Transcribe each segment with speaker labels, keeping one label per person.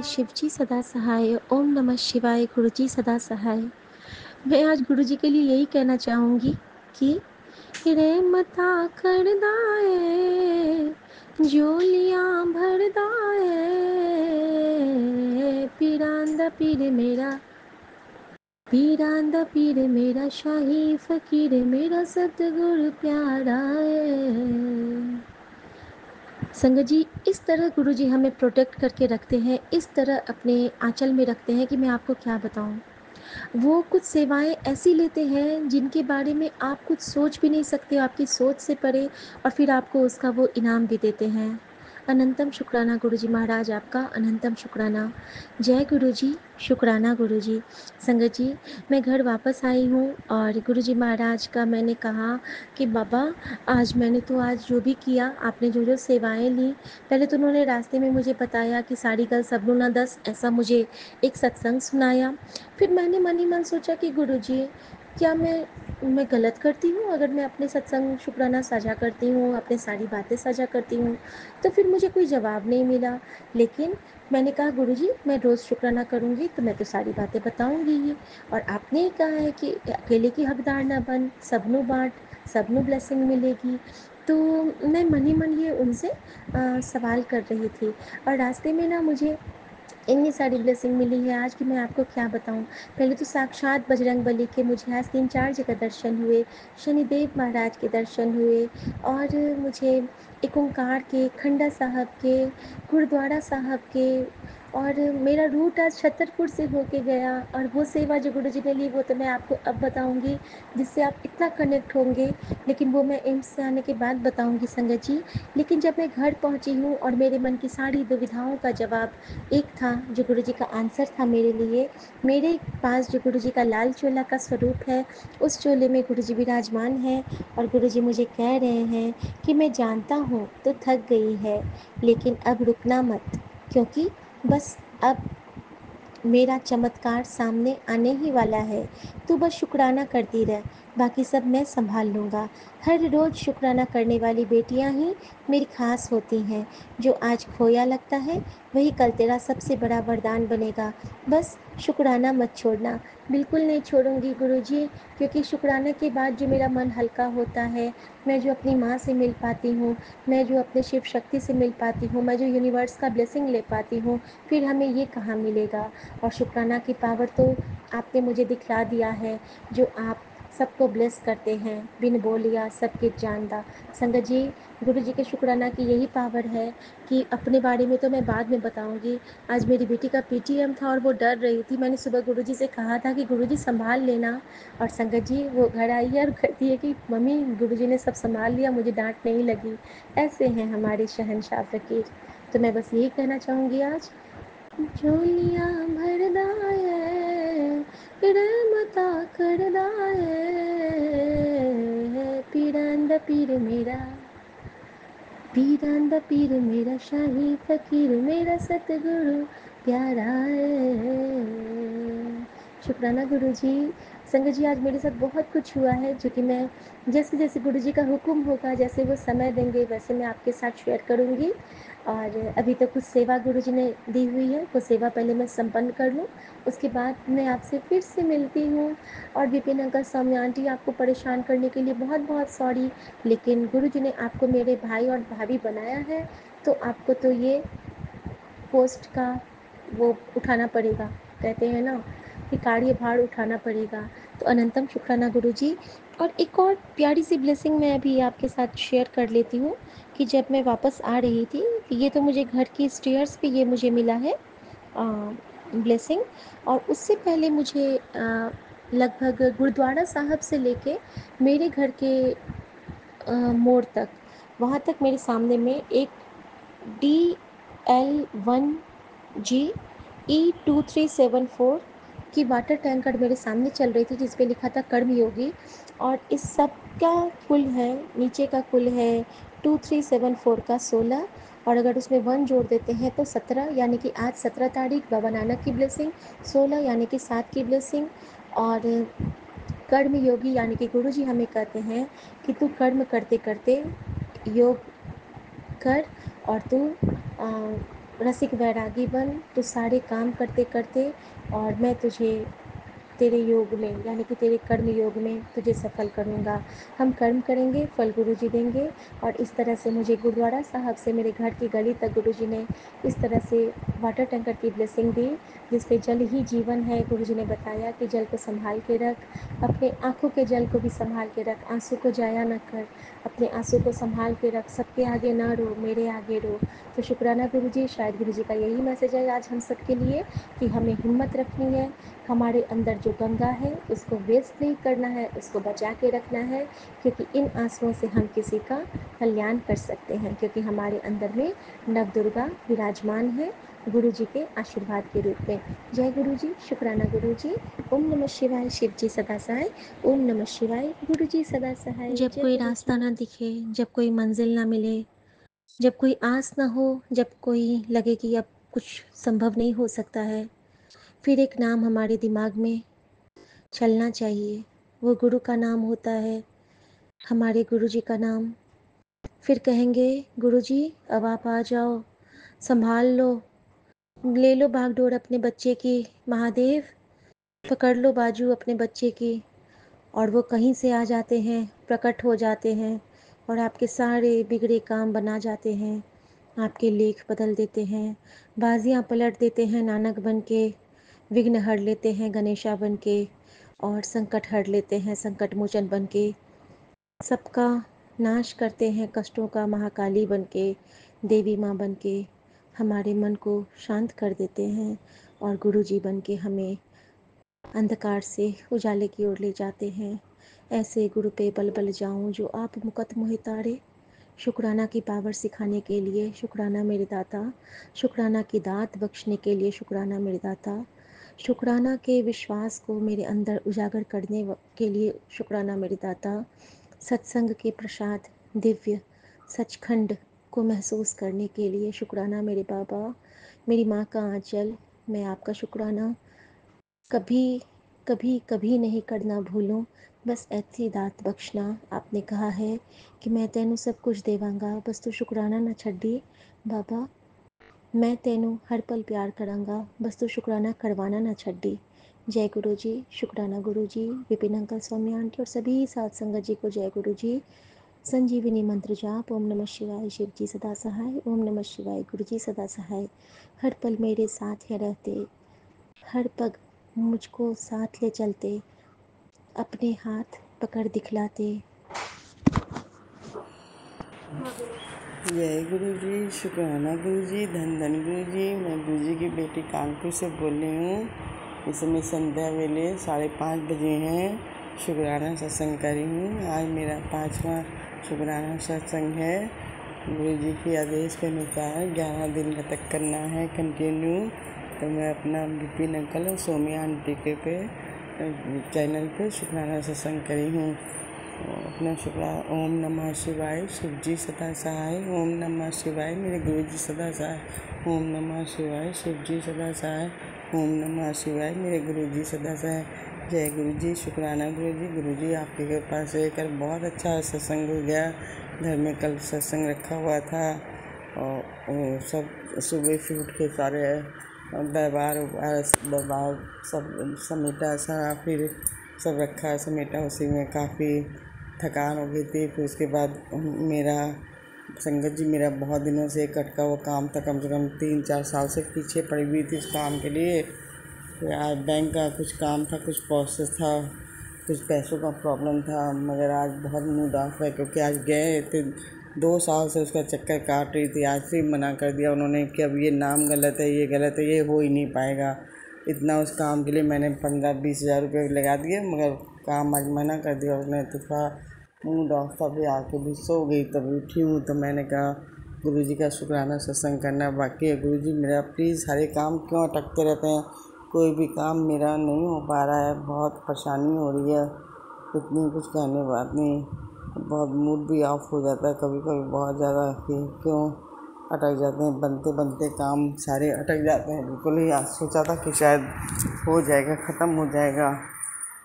Speaker 1: शिवजी सदा सहाय, ओम नमः शिवाय, गुरुजी सदा सहाय। मैं आज गुरुजी के लिए यही कहना चाहूँगी कि रहमता करदाए, झोलियाँ भरदाए, पीरांदा पीर मेरा, पीरांदा पीर मेरा, शाही फकीर मेरा, सतगुरु प्यारा है। संगत जी, इस तरह गुरुजी हमें प्रोटेक्ट करके रखते हैं, इस तरह अपने आंचल में रखते हैं कि मैं आपको क्या बताऊं। वो कुछ सेवाएं ऐसी लेते हैं जिनके बारे में आप कुछ सोच भी नहीं सकते, आपकी सोच से परे, और फिर आपको उसका वो इनाम भी देते हैं। अनंतम शुक्राना गुरुजी महाराज, आपका अनंतम शुक्राना। जय गुरुजी, शुक्राना गुरुजी। संगत जी, मैं घर वापस आई हूँ और गुरुजी महाराज का मैंने कहा कि बाबा, आज जो भी किया, आपने जो जो सेवाएं ली, पहले तो उन्होंने रास्ते में मुझे बताया कि साड़ी गल सबनू ना दस, ऐसा मुझे एक सत्संग सुनाया। फिर मैंने मन ही मन सोचा कि गुरुजी, क्या मैं गलत करती हूँ अगर मैं अपने सत्संग शुक्राना साझा करती हूँ, अपने सारी बातें साझा करती हूँ? तो फिर मुझे कोई जवाब नहीं मिला। लेकिन मैंने कहा गुरुजी, मैं रोज़ शुक्राना करूँगी तो मैं तो सारी बातें बताऊँगी ही। और आपने ही कहा है कि अकेले की हकदार ना बन, सबनू बाँट, सबनू ब्लेसिंग मिलेगी। तो मैं मन ही मन ये उनसे सवाल कर रही थी। और रास्ते में ना मुझे इतनी सारी ब्लेसिंग मिली है आज कि मैं आपको क्या बताऊं। पहले तो साक्षात बजरंगबली के मुझे आज 3-4 जगह दर्शन हुए, शनिदेव महाराज के दर्शन हुए, और मुझे एक ओंकार के, खंडा साहब के, गुरुद्वारा साहब के, और मेरा रूट आज छतरपुर से होके गया। और वो सेवा जो गुरु जी ने ली वो तो मैं आपको अब बताऊंगी, जिससे आप इतना कनेक्ट होंगे, लेकिन वो मैं एम्स से आने के बाद बताऊंगी संगत जी। लेकिन जब मैं घर पहुंची हूँ और मेरे मन की सारी दुविधाओं का जवाब एक था, जो गुरुजी का आंसर था मेरे लिए। मेरे पास जो गुरुजी का लाल चोला का स्वरूप है, उस चोले में गुरुजी विराजमान है, और गुरुजी मुझे कह रहे हैं कि मैं जानता हूँ तो थक गई है, लेकिन अब रुकना मत, क्योंकि बस अब मेरा चमत्कार सामने आने ही वाला है। तू बस शुक्राना करती रह, बाकी सब मैं संभाल लूँगा। हर रोज़ शुक्राना करने वाली बेटियाँ ही मेरी खास होती हैं। जो आज खोया लगता है वही कल तेरा सबसे बड़ा वरदान बनेगा। बस शुक्राना मत छोड़ना। बिल्कुल नहीं छोड़ूंगी गुरुजी, क्योंकि शुक्राना के बाद जो मेरा मन हल्का होता है, मैं जो अपनी माँ से मिल पाती हूँ, मैं जो अपने शिव शक्ति से मिल पाती हूँ, मैं जो यूनिवर्स का ब्लेसिंग ले पाती हूँ, फिर हमें ये कहाँ मिलेगा। और शुक्राना की पावर तो आपने मुझे दिखला दिया है, जो आप सबको ब्लेस करते हैं, बिन बोलिया सबके जानदा। संगत जी, गुरु जी के शुक्राना की यही पावर है कि अपने बारे में तो मैं बाद में बताऊंगी। आज मेरी बेटी का पीटीएम था और वो डर रही थी। मैंने सुबह गुरु जी से कहा था कि गुरु जी संभाल लेना, और संगत जी वो घर आई है और कहती है कि मम्मी, गुरु जी ने सब संभाल लिया, मुझे डांट नहीं लगी। ऐसे हैं हमारे शहंशाह फ़कीर। तो मैं बस यही कहना चाहूँगी आज, झोलियाँ भरदाए, रहमता करदाए, पीरांदा पीर मेरा, पीरांदा पीर मेरा, शाही फकीर मेरा, सतगुरु प्यारा है। शुक्राना गुरु जी। संगत जी, आज मेरे साथ बहुत कुछ हुआ है, जो कि मैं जैसे जैसे गुरु जी का हुक्म होगा, जैसे वो समय देंगे, वैसे मैं आपके साथ शेयर करूँगी। और अभी तो कुछ सेवा गुरु जी ने दी हुई है, वो सेवा पहले मैं संपन्न कर लूँ, उसके बाद मैं आपसे फिर से मिलती हूँ। और विपिन अंकल, सौम्या आंटी, आपको परेशान करने के लिए बहुत बहुत सॉरी, लेकिन गुरु जी ने आपको मेरे भाई और भाभी बनाया है, तो आपको तो ये पोस्ट का वो उठाना पड़ेगा, कहते हैं ना कि कार्य भार उठाना पड़ेगा। तो अनंतम शुक्राना गुरु जी। और एक और प्यारी सी ब्लेसिंग मैं अभी आपके साथ शेयर कर लेती हूँ, कि जब मैं वापस आ रही थी, ये तो मुझे घर की स्टेयर्स पे ये मुझे मिला है ब्लेसिंग। और उससे पहले मुझे लगभग गुरुद्वारा साहब से लेके मेरे घर के मोड़ तक, वहाँ तक मेरे सामने में एक DL1G E2374 की वाटर टैंकर मेरे सामने चल रही थी, जिस पे लिखा था कर्मयोगी। और इस सब का कुल है, नीचे का कुल है 2374 का 16, और अगर उसमें 1 जोड़ देते हैं तो 17, यानी कि आज 17 तारीख बाबा नानक की ब्लेसिंग, 16 यानी कि 7 की ब्लेसिंग। और कर्म योगी यानी कि गुरु जी हमें कहते हैं कि तू कर्म करते करते योग कर, और तू रसिक वैरागी बन, तू सारे काम करते करते, और मैं तुझे तेरे योग में यानी कि तेरे कर्म योग में तुझे सफल करूँगा। हम कर्म करेंगे, फल गुरुजी देंगे। और इस तरह से मुझे गुरुद्वारा साहब से मेरे घर की गली तक गुरुजी ने इस तरह से वाटर टैंकर की ब्लेसिंग दी, जिस पे जल ही जीवन है। गुरुजी ने बताया कि जल को संभाल के रख, अपने आँखों के जल को भी संभाल के रख, आंसू को जाया न कर, अपने आंसू को संभाल के रख, सबके आगे ना रो, मेरे आगे रो। तो शुक्राना गुरुजी, शायद गुरुजी का यही मैसेज है आज हम सबके लिए कि हमें हिम्मत रखनी है, हमारे अंदर जो गंगा है उसको वेस्ट नहीं करना है, उसको बचा के रखना है, क्योंकि इन आंसुओं से हम किसी का कल्याण कर सकते हैं, क्योंकि हमारे अंदर में नवदुर्गा विराजमान है गुरु जी के आशीर्वाद के रूप में। जय गुरु जी, शुक्राना गुरु जी। ओम नमः शिवाय, शिव जी सदा सहाय। ओम नमः शिवाय, गुरु जी सदा सहाय। जब कोई रास्ता ना दिखे, जब कोई मंजिल ना मिले, जब कोई आस ना हो, जब कोई लगे कि अब कुछ संभव नहीं हो सकता है, फिर एक नाम हमारे दिमाग में चलना चाहिए। वो गुरु का नाम होता है, हमारे गुरु जी का नाम। फिर कहेंगे, गुरु जी अब आप आ जाओ, संभाल लो, ले लो बागडोर अपने बच्चे की, महादेव पकड़ लो बाजू अपने बच्चे की। और वो कहीं से आ जाते हैं, प्रकट हो जाते हैं, और आपके सारे बिगड़े काम बना जाते हैं, आपके लेख बदल देते हैं, बाजियां पलट देते हैं नानक बन के, विघ्न हर लेते हैं गणेशा बन के, और संकट हर लेते हैं संकट मोचन बन के, सबका नाश करते हैं कष्टों का महाकाली बन के, देवी माँ बन के हमारे मन को शांत कर देते हैं, और गुरु जी बन के हमें अंधकार से उजाले की ओर ले जाते हैं। ऐसे गुरु पे बल बल जाऊं जो आप मुकत मोहि तारे। शुक्राना की पावर सिखाने के लिए शुक्राना मेरे दाता, शुक्राना की दात बख्शने के लिए शुक्राना मेरे दाता, शुक्राना के विश्वास को मेरे अंदर उजागर करने के लिए शुक्राना मेरे दाता, सत्संग के प्रसाद दिव्य सचखंड को महसूस करने के लिए शुक्राना मेरे बाबा, मेरी माँ का आंचल, मैं आपका शुक्राना कभी कभी कभी नहीं करना भूलूं, बस ऐसी दात बख्शना। आपने कहा है कि मैं तेनू सब कुछ देवांगा, बस तू शुक्राना ना छड्डी बाबा, मैं तेनू हर पल प्यार करांगा, बस तू शुक्राना करवाना ना छड्डी। जय गुरु जी, शुक्राना गुरु जी, विपिन अंकल, स्वामी आंटी और सभी साध संगत जी को जय गुरु जी। संजीवनी मंत्र जाप, ओम नमः शिवाय, शिव जी सदा सहाय। ओम नमः शिवाय, गुरु जी सदा सहाय। हर पल मेरे साथ है रहते, हर पग मुझको साथ ले चलते, अपने हाथ पकड़ दिखलाते।
Speaker 2: जय गुरु जी, शुक्राना गुरु जी, धन धन गुरु जी। मैं गुरु जी की बेटी कानपुर से बोल रही हूँ। इस समय संध्या वेले 5:30 बजे हैं। शुक्राना सत्संग करी हूँ। आज मेरा 5वां शुक्राना सत्संग है। गुरु जी के आदेश के अनुसार 11 दिन तक करना है कंटिन्यू। तो मैं अपना विपिन अंकल और सोमिया आंटी के पे चैनल पे शुक्राना सत्संग करी हूँ। अपना शुक्ला। ओम नमः शिवाय, शिव जी सदा सहाय। ओम नमः शिवाय, मेरे गुरु जी सदा सहाय। ओम नमः शिवाय, शिव जी सदा सहाय। ओम नमः शिवाय, मेरे गुरु जी सदा सहाय। जय गुरु जी, शुक्राना गुरु जी। गुरु जी आपके कृपा से कल बहुत अच्छा सत्संग हो गया। घर में कल सत्संग रखा हुआ था, और सब सुबह फिर उठ के सारे दरबार सब समेटा सारा, फिर सब रखा समेटा, उसी में काफ़ी थकान हो गई थी। फिर उसके बाद मेरा संगत जी, मेरा बहुत दिनों से एक अटका हुआ काम था, कम से कम 3-4 साल से पीछे पड़ी हुई थी इस काम के लिए। फिर आज बैंक का कुछ काम था, कुछ प्रोसेस था, कुछ पैसों का प्रॉब्लम था, मगर आज बहुत मूड ऑफ है, क्योंकि आज गए थे 2 साल से उसका चक्कर काट रही थी। आज फिर मना कर दिया उन्होंने कि अब ये नाम गलत है, ये गलत है, ये हो ही नहीं पाएगा। इतना उस काम के लिए मैंने 15-20 हज़ार रुपये लगा दिए, मगर काम आज मना कर दिया उसने। तो थोड़ा मूड ऑफ था, भी आके भी सो गई, तब उठी हूँ। तो मैंने कहा गुरुजी का शुक्राना सत्संग करना बाकी है। गुरुजी मेरा प्लीज़, सारे काम क्यों अटकते रहते हैं, कोई भी काम मेरा नहीं हो पा रहा है, बहुत परेशानी हो रही है। इतनी कुछ कहने बात नहीं, बहुत मूड भी ऑफ हो जाता है कभी कभी बहुत ज़्यादा, कि क्यों अटक जाते हैं, बनते बनते काम सारे अटक जाते हैं। बिल्कुल ही आज सोचा था कि शायद हो जाएगा, ख़त्म हो जाएगा,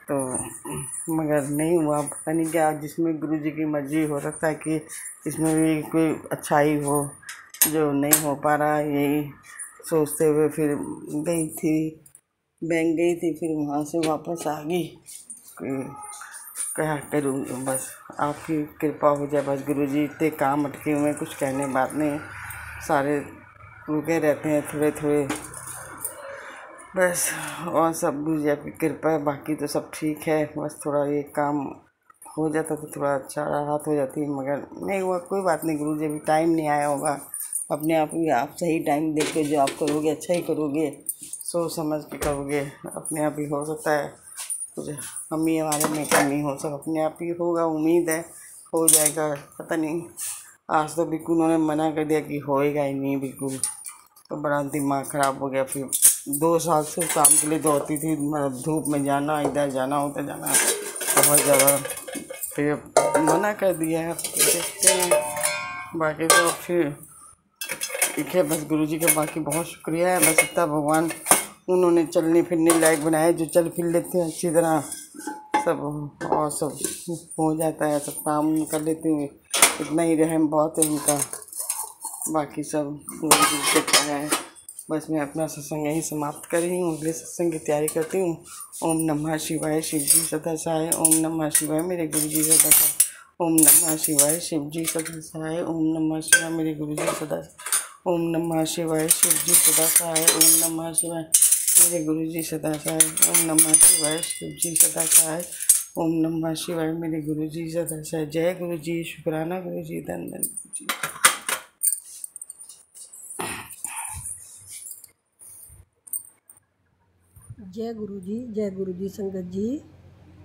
Speaker 2: तो मगर नहीं हुआ। पता नहीं क्या, जिसमें गुरु जी की मर्ज़ी, हो सकता है कि इसमें भी कोई अच्छाई हो। जो नहीं हो पा रहा, यही सोचते हुए फिर बैंक गई थी, फिर वहाँ से वापस आ गई। क्या करूँ, बस आपकी कृपा हो जाए। बस गुरुजी, इतने काम अटके हुए, कुछ कहने बात नहीं, सारे रुके रहते हैं थोड़े थोड़े, बस। और सब गुरुजी आपकी कृपा है, बाकी तो सब ठीक है। बस थोड़ा ये काम हो जाता तो थोड़ा अच्छा राहत हो जाती, मगर नहीं हुआ। कोई बात नहीं गुरुजी, अभी टाइम नहीं आया होगा। अपने आप ही आप सही टाइम देख के जो आप करोगे अच्छा ही करोगे, सोच समझ के करोगे, अपने आप ही हो सकता है। कुछ हम ही हमारे में कमी हो, सब अपने आप ही होगा। उम्मीद है हो जाएगा, पता नहीं। आज तो बिल्कुल उन्होंने मना कर दिया कि होएगा ही नहीं बिल्कुल, तो बड़ा दिमाग ख़राब हो गया। फिर 2 साल से काम के लिए दौड़ती थी, मतलब धूप में जाना, इधर जाना उधर जाना, बहुत ज़्यादा। फिर मना कर दिया है, देखते हैं। बाकी तो फिर ठीक है, बस गुरुजी का बाकी बहुत शुक्रिया है। बस इतना भगवान, उन्होंने चलने फिरने लायक बनाया, जो चल फिर लेते हैं अच्छी तरह सब, और सब हो जाता है, सब काम कर लेते हैं। इतना ही रहम बहुत है उनका, बाकी सब गुरुजी की कृपा है। बस मैं अपना सत्संग यहीं समाप्त कर रही हूँ, अगले सत्संग की तैयारी करती हूँ। ओम नमः शिवाय, शिव जी सदा सहाय। ओम नमः शिवाय, मेरे गुरुजी सदा सहाय। ओम नमः शिवाय, शिव जी सदा सहाय। ओम नमः शिवाय, मेरे गुरुजी सदा। ओम नमः शिवाय, शिव जी सदा सहाय। ओम नमः शिवाय, मेरे गुरुजी सदा सहाय। ओम नमः शिवाय, शिव जी सदा सहाय। ओम नमः शिवाय, मेरे गुरुजी सदा सहाय। जय गुरुजी, शुक्राना गुरुजी, धन धन गुरुजी।
Speaker 1: जय गुरु जी संगत जी।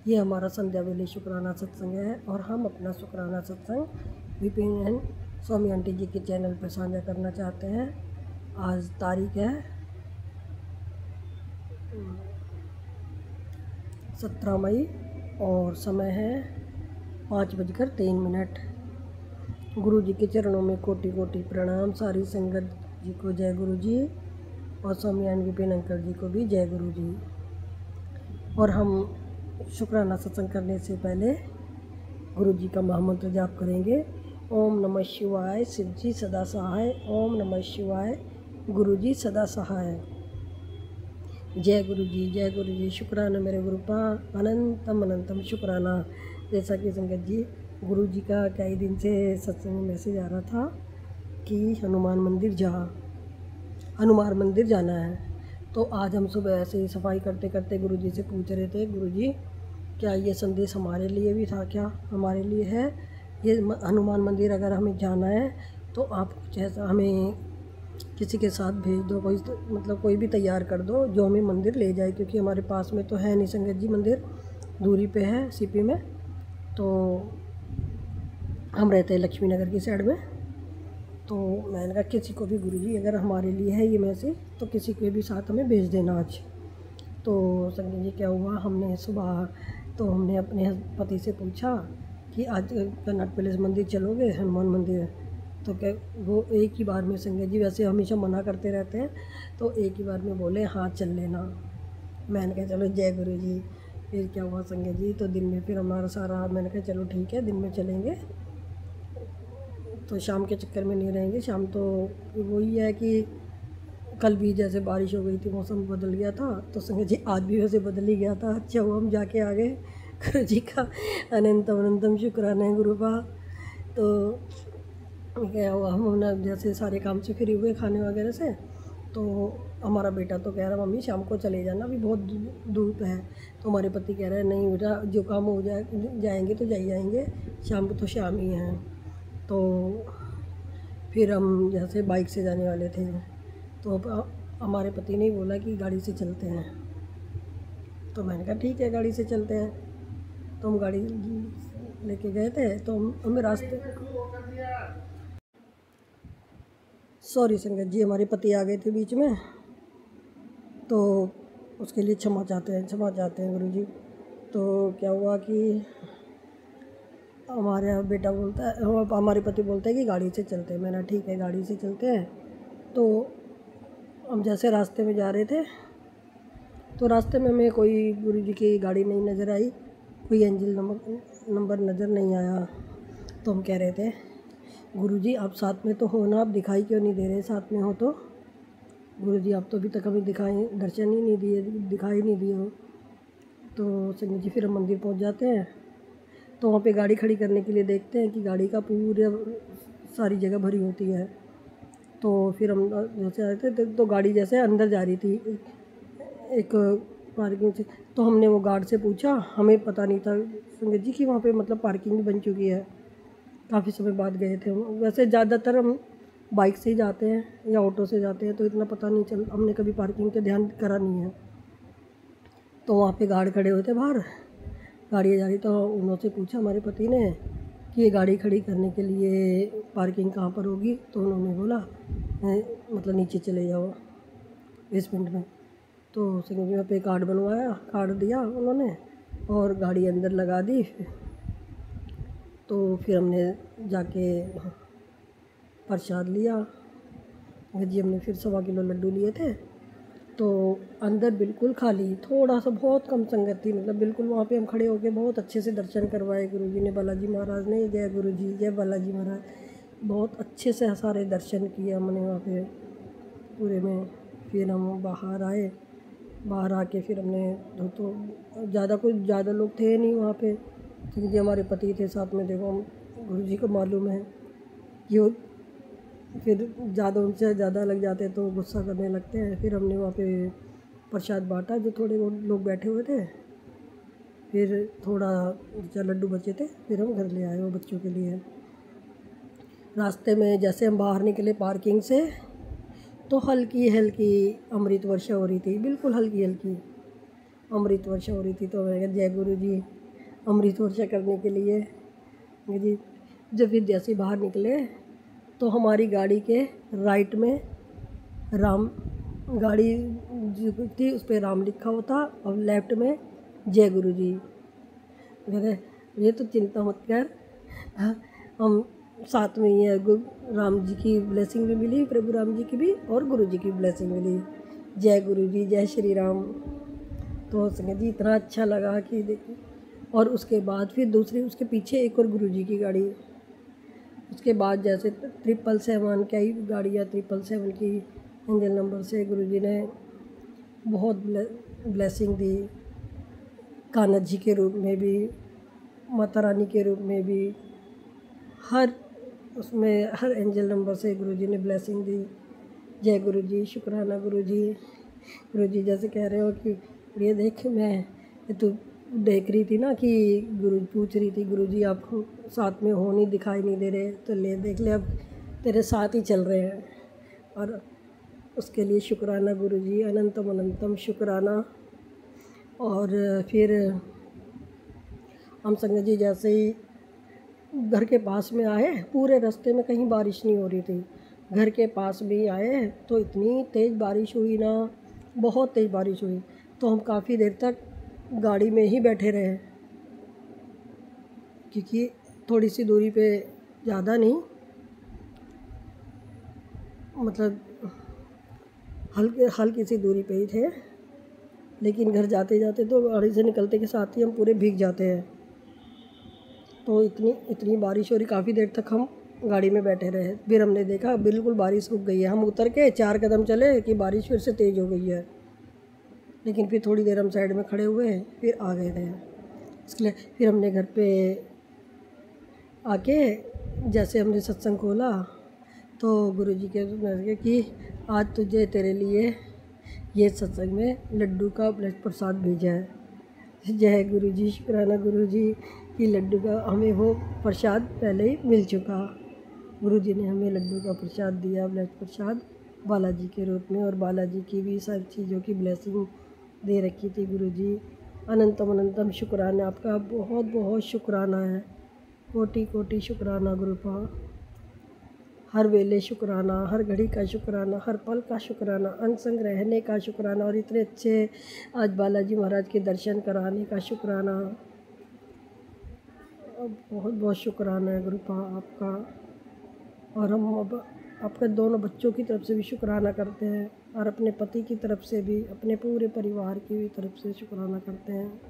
Speaker 1: ये हमारा संध्या वेले शुक्राना सत्संग है और हम अपना शुक्राना सत्संग विपिन स्वामी आंटी जी के चैनल पर साझा करना चाहते हैं। आज तारीख है 17 मई और समय है 5:03। गुरु जी के चरणों में कोटि कोटि प्रणाम। सारी संगत जी को जय गुरु जी और स्वामी एन विपिन अंकल जी को भी जय गुरु जी। और हम शुक्राना सत्संग करने से पहले गुरु जी का महामंत्र जाप करेंगे। ओम नमः शिवाय, शिव जी सदा सहाय। ओम नमः शिवाय, गुरु जी सदा सहाय। जय गुरु जी, जय गुरु जी। शुक्राना मेरे गुरुपा, अनंतम अनंतम शुक्राना। जैसा कि संगत जी, गुरु जी का कई दिन से सत्संग में मैसेज आ रहा था कि हनुमान मंदिर जाना है। तो आज हम सुबह ऐसे ही सफाई करते करते गुरु जी से पूछ रहे थे, गुरु जी क्या ये संदेश हमारे लिए भी था? क्या हमारे लिए है ये हनुमान मंदिर? अगर हमें जाना है तो आप कुछ ऐसा हमें किसी के साथ भेज दो, कोई भी तैयार कर दो जो हमें मंदिर ले जाए, क्योंकि हमारे पास में तो है नहीं संगत जी मंदिर, दूरी पे है सीपी में। तो हम रहते हैं लक्ष्मी नगर की साइड में। तो मैंने कहा किसी को भी गुरुजी अगर हमारे लिए है ये मैसेज तो किसी को भी साथ हमें भेज देना आज। तो संजय जी क्या हुआ, हमने अपने पति से पूछा कि आज कर्नाट पैलेस मंदिर चलोगे, हनुमान मंदिर? तो क्या वो एक ही बार में, संजय जी वैसे हमेशा मना करते रहते हैं, तो एक ही बार में बोले हाँ चल लेना। मैंने कहा चलो जय गुरु जी। फिर क्या हुआ संजय जी, तो दिन में फिर हमारा सारा, मैंने कहा चलो ठीक है दिन में चलेंगे, तो शाम के चक्कर में नहीं रहेंगे। शाम तो वही है कि कल भी जैसे बारिश हो गई थी, मौसम बदल गया था, तो संगत जी आज भी वैसे बदल ही गया था। अच्छा हुआ हम जाके आ गए। गुरु जी का अनंतम अनंतम शुक्राना है गुरु का। तो क्या हुआ, हम जैसे सारे काम से फ्री हुए खाने वगैरह से, तो हमारा बेटा तो कह रहा मम्मी शाम को चले जाना, अभी बहुत धूप है। तो हमारे पति कह रहे हैं नहीं बेटा, जो काम हो जाएंगे तो जाएंगे, शाम को तो शाम ही हैं। तो फिर हम जैसे बाइक से जाने वाले थे, तो हमारे पति ने बोला कि गाड़ी से चलते हैं। तो मैंने कहा ठीक है गाड़ी से चलते हैं। तो हम गाड़ी लेके गए थे। तो हमें रास्ते, सॉरी संगत जी, हमारे पति आ गए थे बीच में, तो उसके लिए क्षमा चाहते हैं गुरु जी। तो क्या हुआ कि हमारा बेटा बोलता है, हमारे पति बोलते हैं कि गाड़ी से चलते हैं। मैंने ठीक है गाड़ी से चलते हैं। तो हम जैसे रास्ते में जा रहे थे, तो रास्ते में हमें कोई गुरु जी की गाड़ी नहीं नज़र आई, कोई एंजल नंबर नज़र नहीं आया। तो हम कह रहे थे
Speaker 3: गुरुजी आप साथ में तो हो ना, आप दिखाई क्यों नहीं दे रहे? साथ में हो तो गुरुजी आप तो अभी तक हमें दर्शन ही नहीं दिए, दिखाई नहीं दिए हो। तो संगत जी फिर हम मंदिर पहुंच जाते हैं। तो वहाँ पे गाड़ी खड़ी करने के लिए देखते हैं कि गाड़ी का पूरे सारी जगह भरी होती है। तो फिर हम जैसे आए थे तो गाड़ी जैसे अंदर जा रही थी एक पार्किंग से। तो हमने वो गार्ड से पूछा, हमें पता नहीं था संगत जी कि वहाँ पे मतलब पार्किंग भी बन चुकी है। काफ़ी समय बाद गए थे हम। वैसे ज़्यादातर हम बाइक से ही जाते हैं या ऑटो से जाते हैं, तो इतना पता नहीं चल, हमने कभी पार्किंग का ध्यान करा नहीं है। तो वहाँ पे गार्ड खड़े हुए थे बाहर, गाड़ी जा रही। तो उन्होंने पूछा हमारे पति ने कि ये गाड़ी खड़ी करने के लिए पार्किंग कहाँ पर होगी? तो उन्होंने बोला मतलब नीचे चले जाओ बेसमेंट में। तो संगत जी वहाँ पे कार्ड बनवाया, कार्ड दिया उन्होंने और गाड़ी अंदर लगा दी। तो फिर हमने जाके प्रसाद लिया। जी हमने फिर 1.25 किलो लड्डू लिए थे। तो अंदर बिल्कुल खाली, थोड़ा सा बहुत कम संगत थी, मतलब बिल्कुल वहाँ पे हम खड़े होके बहुत अच्छे से दर्शन करवाए गुरुजी ने, बालाजी महाराज ने। जय गुरुजी, जय बालाजी महाराज। बहुत अच्छे से सारे दर्शन किए हमने वहाँ पे पूरे में। फिर हम बाहर आए, बाहर आके फिर हमने तो ज़्यादा लोग थे नहीं वहाँ पे, क्योंकि हमारे पति थे साथ में। देखो गुरुजी को मालूम है कि वो फिर उनसे ज़्यादा लग जाते तो गुस्सा करने लगते हैं। फिर हमने वहाँ पे प्रसाद बांटा जो थोड़े बहुत लोग बैठे हुए थे। फिर थोड़ा लड्डू बचे थे, फिर हम घर ले आए वो बच्चों के लिए। रास्ते में जैसे हम बाहर निकले पार्किंग से, तो हल्की हल्की अमृत वर्षा हो रही थी, बिल्कुल हल्की हल्की अमृत वर्षा हो रही थी। तो मैं जय गुरु जी, अमृत वर्षा करने के लिए जी। जब फिर जैसे बाहर निकले तो हमारी गाड़ी के राइट में राम, गाड़ी जो थी उस पर राम लिखा हुआ था और लेफ्ट में जय गुरु जी। कहते ये तो चिंता मत कर, हम साथ में ही है। राम जी की ब्लेसिंग भी मिली, प्रभु राम जी की भी, और गुरु जी की ब्लेसिंग मिली। जय गुरु जी, जय श्री राम। तो संगत जी इतना अच्छा लगा कि देखिए। और उसके बाद फिर दूसरी उसके पीछे एक और गुरु जी की गाड़ी। उसके बाद जैसे 777 क्या ही गाड़ियाँ 777 की इंजन नंबर से गुरुजी ने बहुत ब्लेसिंग दी। कान्हा जी के रूप में भी, माता रानी के रूप में भी, हर उसमें हर एंजल नंबर से गुरुजी ने ब्लेसिंग दी। जय गुरुजी, शुक्राना गुरुजी। गुरुजी जैसे कह रहे हो कि ये देख, मैं तो देख रही थी ना कि गुरु पूछ रही थी गुरुजी आप साथ में हो नहीं, दिखाई नहीं दे रहे, तो ले देख ले अब तेरे साथ ही चल रहे हैं। और उसके लिए शुक्राना गुरुजी, अनंतम अनंतम शुक्राना। और फिर हम संगत जी जैसे ही घर के पास में आए, पूरे रास्ते में कहीं बारिश नहीं हो रही थी। घर के पास भी आए तो इतनी तेज़ बारिश हुई ना, बहुत तेज़ बारिश हुई। तो हम काफ़ी देर तक गाड़ी में ही बैठे रहे, क्योंकि थोड़ी सी दूरी पे, ज़्यादा नहीं, मतलब हल्की सी दूरी पे ही थे। लेकिन घर जाते जाते तो गाड़ी से निकलते के साथ ही हम पूरे भीग जाते हैं। तो इतनी बारिश हो रही, काफ़ी देर तक हम गाड़ी में बैठे रहे। फिर हमने देखा बिल्कुल बारिश रुक गई है। हम उतर के 4 कदम चले कि बारिश फिर से तेज़ हो गई है। लेकिन फिर थोड़ी देर हम साइड में खड़े हुए, फिर आ गए थे। इसलिए फिर हमने घर पे आके जैसे हमने सत्संग खोला तो गुरुजी के कि आज तुझे तेरे लिए ये सत्संग में लड्डू का प्रसाद भेजा है। जय गुरुजी, शुक्राना गुरुजी कि लड्डू का हमें वो प्रसाद पहले ही मिल चुका। गुरुजी ने हमें लड्डू का प्रसाद दिया, ब्लेस प्रसाद बालाजी के रूप में। और बालाजी की भी सब चीज़ों की ब्लेसिंग दे रखी थी गुरुजी। अनंतम अनंतम शुक्राना, आपका बहुत बहुत शुक्राना है। कोटि कोटि शुक्राना गुरुपा। हर वेले शुक्राना, हर घड़ी का शुक्राना, हर पल का शुक्राना, अनसंग रहने का शुक्राना, और इतने अच्छे आज बालाजी महाराज के दर्शन कराने का शुक्राना। बहुत बहुत शुक्राना है गुरुपा आपका। और हम अब आपके दोनों बच्चों की तरफ से भी शुक्राना करते हैं, और अपने पति की तरफ से भी, अपने पूरे परिवार की भी तरफ से शुक्राना करते हैं।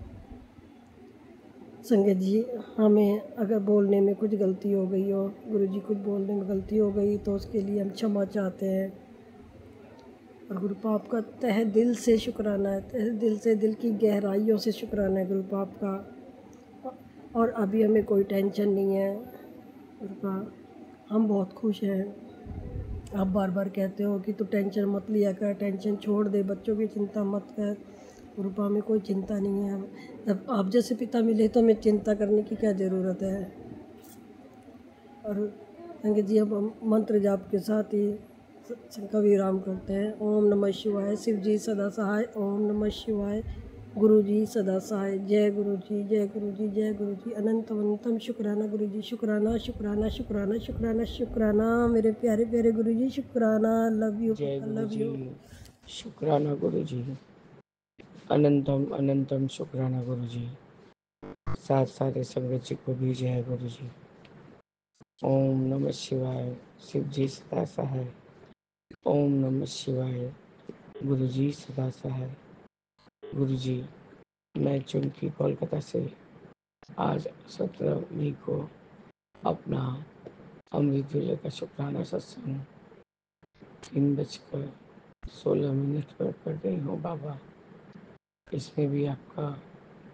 Speaker 3: संगत जी, हमें अगर बोलने में कुछ गलती हो गई हो, गुरु जी कुछ बोलने में गलती हो गई तो उसके लिए हम क्षमा चाहते हैं। और गुरु पाप का तहे दिल से शुक्राना है, तहे दिल से, दिल की गहराइयों से शुक्राना है गुरु पाप का। और अभी हमें कोई टेंशन नहीं है गुरु पाप, हम बहुत खुश हैं। आप बार बार कहते हो कि तू टेंशन मत लिया कर, टेंशन छोड़ दे, बच्चों की चिंता मत कर। रूपा में कोई चिंता नहीं है। जब आप जैसे पिता मिले तो हमें चिंता करने की क्या ज़रूरत है। और संगत जी, अब हम मंत्र जाप के साथ ही का विराम करते हैं। ओम नमः शिवाय। शिव जी सदा सहाय। ओम नमः शिवाय। गुरु जी सदा सहाय। जय गुरु जी, जय गुरु जी, जय गुरु जी। अनंत अनंतम शुक्राना गुरु जी, शुक्राना शुक्राना शुक्राना शुक्राना शुक्राना मेरे प्यारे प्यारे गुरु जी, शुक्राना। लव यू,
Speaker 4: जय गुरु
Speaker 3: लव
Speaker 4: जी।
Speaker 3: यू।
Speaker 4: शुक्राना गुरु जी। अनंतम अनंतम शुक्राना गुरु जी। साथ सारे संगत जी को भी जय गुरु जी। ओम नमः शिवाय। शिव जी सदा सहाय। ओम नमः शिवाय। गुरु जी सदा सहाय। गुरु जी, मैं चुनकी कोलकाता से आज 17 मई को अपना अमृत वेले का शुक्राना सत्संग 3:16 पर कर रही हूँ बाबा। इसमें भी आपका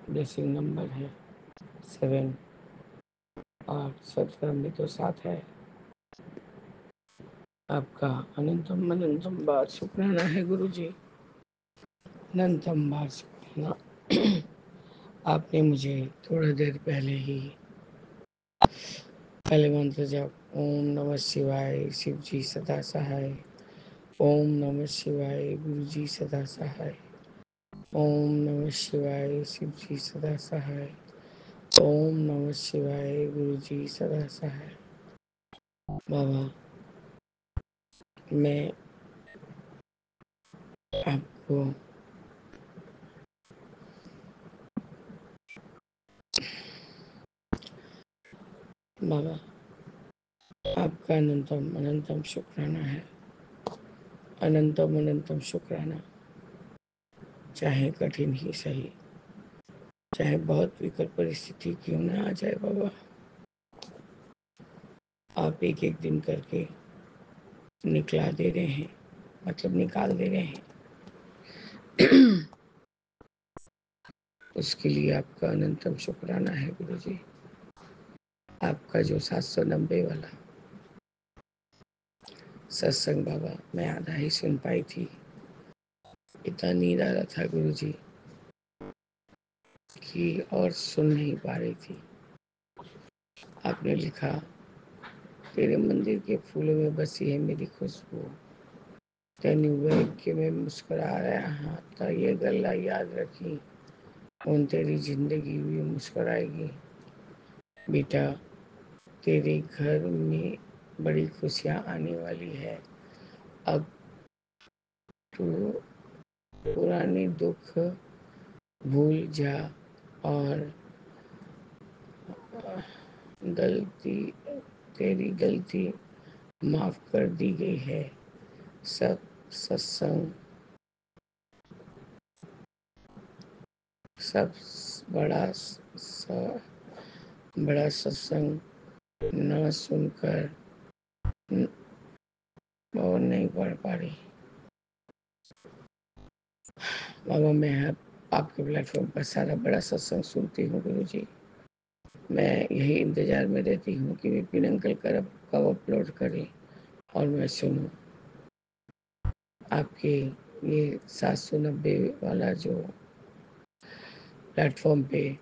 Speaker 4: ब्लेसिंग नंबर है 7 और 17 में तो 7 है। आपका अनंतम अनंतम बार शुक्राना है गुरु जी, अनंतम बार शुक्राना। आपने मुझे थोड़ा देर पहले ही पहले मंत्र जब ओम नमः शिवाय शिव जी सदा सहाय, ओम नमः शिवाय गुरु जी सदा सहाय, ओम नमः शिवाय शिव जी सदा सहाय, ओम नमः शिवाय गुरु जी सदा सहाय। बाबा, मैं आपको बाबा आपका अनंतम अनंतम शुक्राना है, अनंतम अनंतम शुक्राना। चाहे कठिन ही सही, चाहे बहुत विकट परिस्थिति क्यों ना आ जाए बाबा, आप एक एक दिन करके निकला दे रहे हैं, मतलब निकाल दे रहे हैं। उसके लिए आपका अनंतम शुक्राना है गुरु जी। आपका जो 790 वाला सत्संग बाबा, मैं आधा ही सुन पाई थी, इतना नींद आ रहा था गुरु जी कि और सुन नहीं पा रही थी। आपने लिखा, तेरे मंदिर के फूलों में बसी है मेरी खुशबू, तेनी देख के मैं मुस्कुरा रहा था, ये गल्ला याद रखी, उन तेरी जिंदगी भी मुस्कुराएगी। बेटा, तेरे घर में बड़ी खुशियाँ आने वाली है। अब तू पुराने दुख भूल जा और गलती तेरी गलती माफ कर दी गई है। सब सत्संग सब बड़ा बड़ा सत्संग न सुनकर और नहीं पढ़ पा रही बाबा। मैं आपके प्लेटफॉर्म पर सारा बड़ा सत्संग सुनती हूँ गुरु जी। मैं यही इंतजार में रहती हूँ कि विपिन अंकल कब अपलोड करें और मैं सुनूं। आपके ये 790 वाला जो प्लेटफॉर्म पे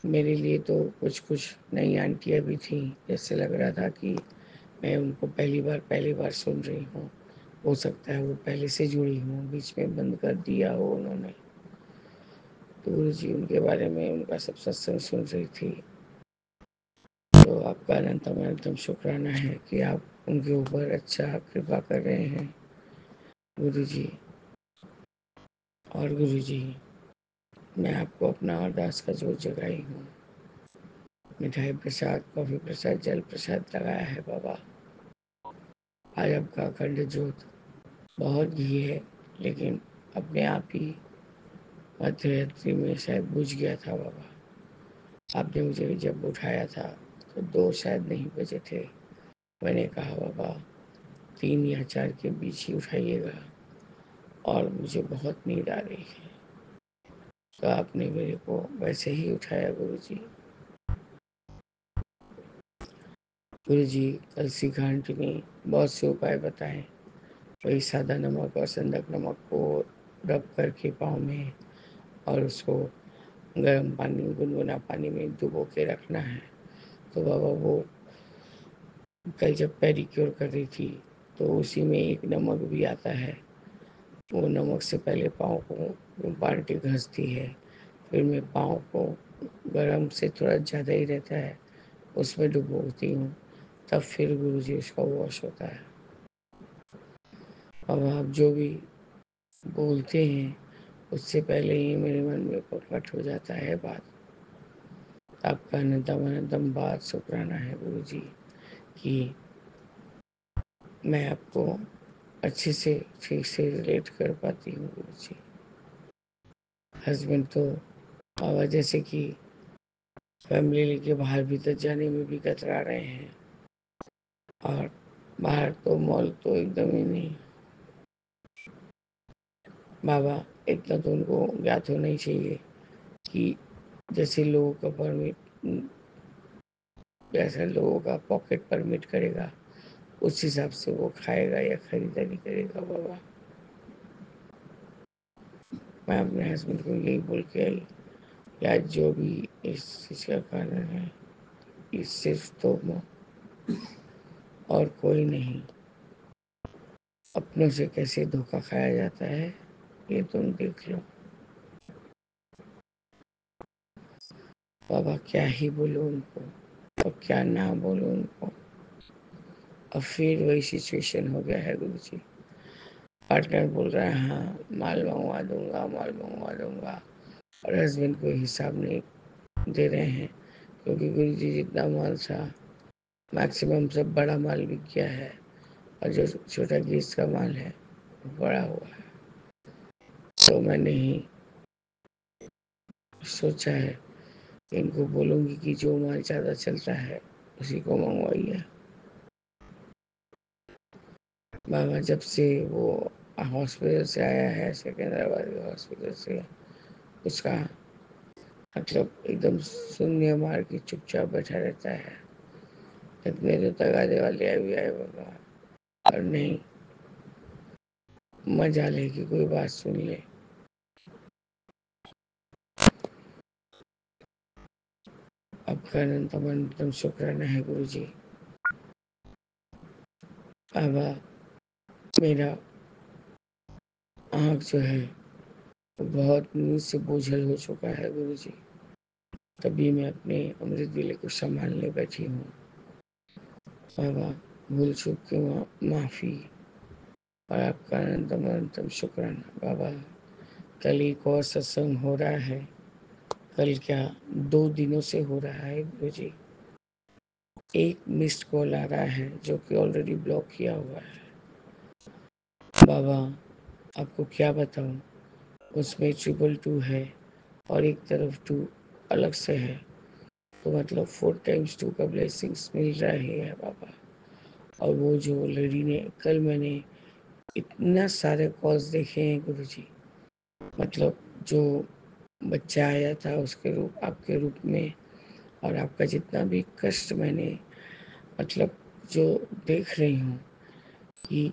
Speaker 4: मेरे लिए तो कुछ कुछ नई आंटियाँ भी थी, जैसे लग रहा था कि मैं उनको पहली बार सुन रही हूँ। हो सकता है वो पहले से जुड़ी हूँ, बीच में बंद कर दिया हो उन्होंने। तो गुरु जी उनके बारे में उनका सब सत्संग सुन रही थी। तो आपका अनंतम अनंतम शुक्राना है कि आप उनके ऊपर अच्छा कृपा कर रहे हैं गुरु जी। और गुरु जी, मैं आपको अपना अरदास का जोत जगाई हूँ। मिठाई प्रसाद, कॉफी प्रसाद, जल प्रसाद लगाया है बाबा। आज आपका अखंड जोत बहुत घी है, लेकिन अपने आप ही मध्यरात्रि में शायद बुझ गया था बाबा। आपने मुझे जब उठाया था तो 2 शायद नहीं बजे थे। मैंने कहा बाबा 3 या 4 के बीच ही उठाइएगा और मुझे बहुत नींद आ रही है। तो आपने मेरे को वैसे ही उठाया गुरुजी। गुरुजी कल सीखा आंटी ने बहुत से उपाय बताए। वही सादा नमक और संदक नमक को रब करके पाँव में और उसको गर्म पानी गुनगुना पानी में डुबो के रखना है। तो बाबा वो कल जब पेडिक्योर कर रही थी तो उसी में एक नमक भी आता है। वो नमक से पहले पाँव को बाल्टी घसती है, फिर मैं पाँव को गरम से थोड़ा ज़्यादा ही रहता है उसमें डुबोती हूँ, तब फिर गुरुजी उसका वॉश होता है। अब आप जो भी बोलते हैं उससे पहले ही मेरे मन में प्रकट हो जाता है बात। आपका अनंतम अनंतम बात शुक्राना है गुरुजी कि मैं आपको अच्छे से ठीक से रिलेट कर पाती हूँ गुरुजी। हस्बैंड तो बाबा जैसे कि फैमिली लेके बाहर भीतर जाने में भी कतरा रहे हैं, और बाहर तो मॉल तो एकदम ही नहीं। बाबा इतना तो उनको ज्ञात होना ही चाहिए कि जैसे लोगों का परमिट, जैसा लोगों का पॉकेट परमिट करेगा उस हिसाब से वो खाएगा या खरीदारी करेगा। बाबा मैं अपने हस्बैंड को यही बोल के आई कि आज जो भी इस चीज़ का कारण है ये सिर्फ तुम और कोई नहीं। अपनों से कैसे धोखा खाया जाता है ये तुम देख लो। बाबा क्या ही बोलो उनको और क्या ना बोलो उनको। अब फिर वही सिचुएशन हो गया है गुरुजी। पार्टनर बोल रहा है हाँ माल मंगवा दूंगा माल मंगवा दूंगा, और हस्बैंड को हिसाब नहीं दे रहे हैं क्योंकि गुरुजी जितना माल था मैक्सिमम सब बड़ा माल बिक गया है और जो छोटा गैस का माल है वो बड़ा हुआ है। तो मैंने ही सोचा है इनको बोलूँगी कि जो माल ज़्यादा चलता है उसी को मंगवाइए। बाबा जब से वो हॉस्पिटल से आया है सिकंदराबाद के हॉस्पिटल से, उसका मतलब एकदम शून्य मार के चुपचाप बैठा रहता है। इतने जो तगादे वाले अभी आए बाबा, और नहीं मजा ले कि कोई बात सुन ले। आपका अनंतम अनंतम शुक्राना है गुरु जी। बाबा मेरा आँख जो है वो बहुत नींद से बोझल हो चुका है गुरु जी। तभी मैं अपने अमृत वेले को संभालने बैठी हूँ। बाबा भूल चूक के माफ़ी, और आपका अनंतम अनंतम शुक्राना। बाबा कल एक और सत्संग हो रहा है। कल क्या 2 दिनों से हो रहा है गुरु जी। एक मिस्ड कॉल आ रहा है जो कि ऑलरेडी ब्लॉक किया हुआ है। बाबा आपको क्या बताऊं, उसमें 222 है और एक तरफ 2 अलग से है, तो मतलब 4 टाइम्स 2 का ब्लेसिंग्स मिल रहा है बाबा। और वो जो लेडी ने कल, मैंने इतना सारे कॉल्स देखे हैं गुरुजी, मतलब जो बच्चा आया था उसके रूप आपके रूप में, और आपका जितना भी कष्ट मैंने मतलब जो देख रही हूँ कि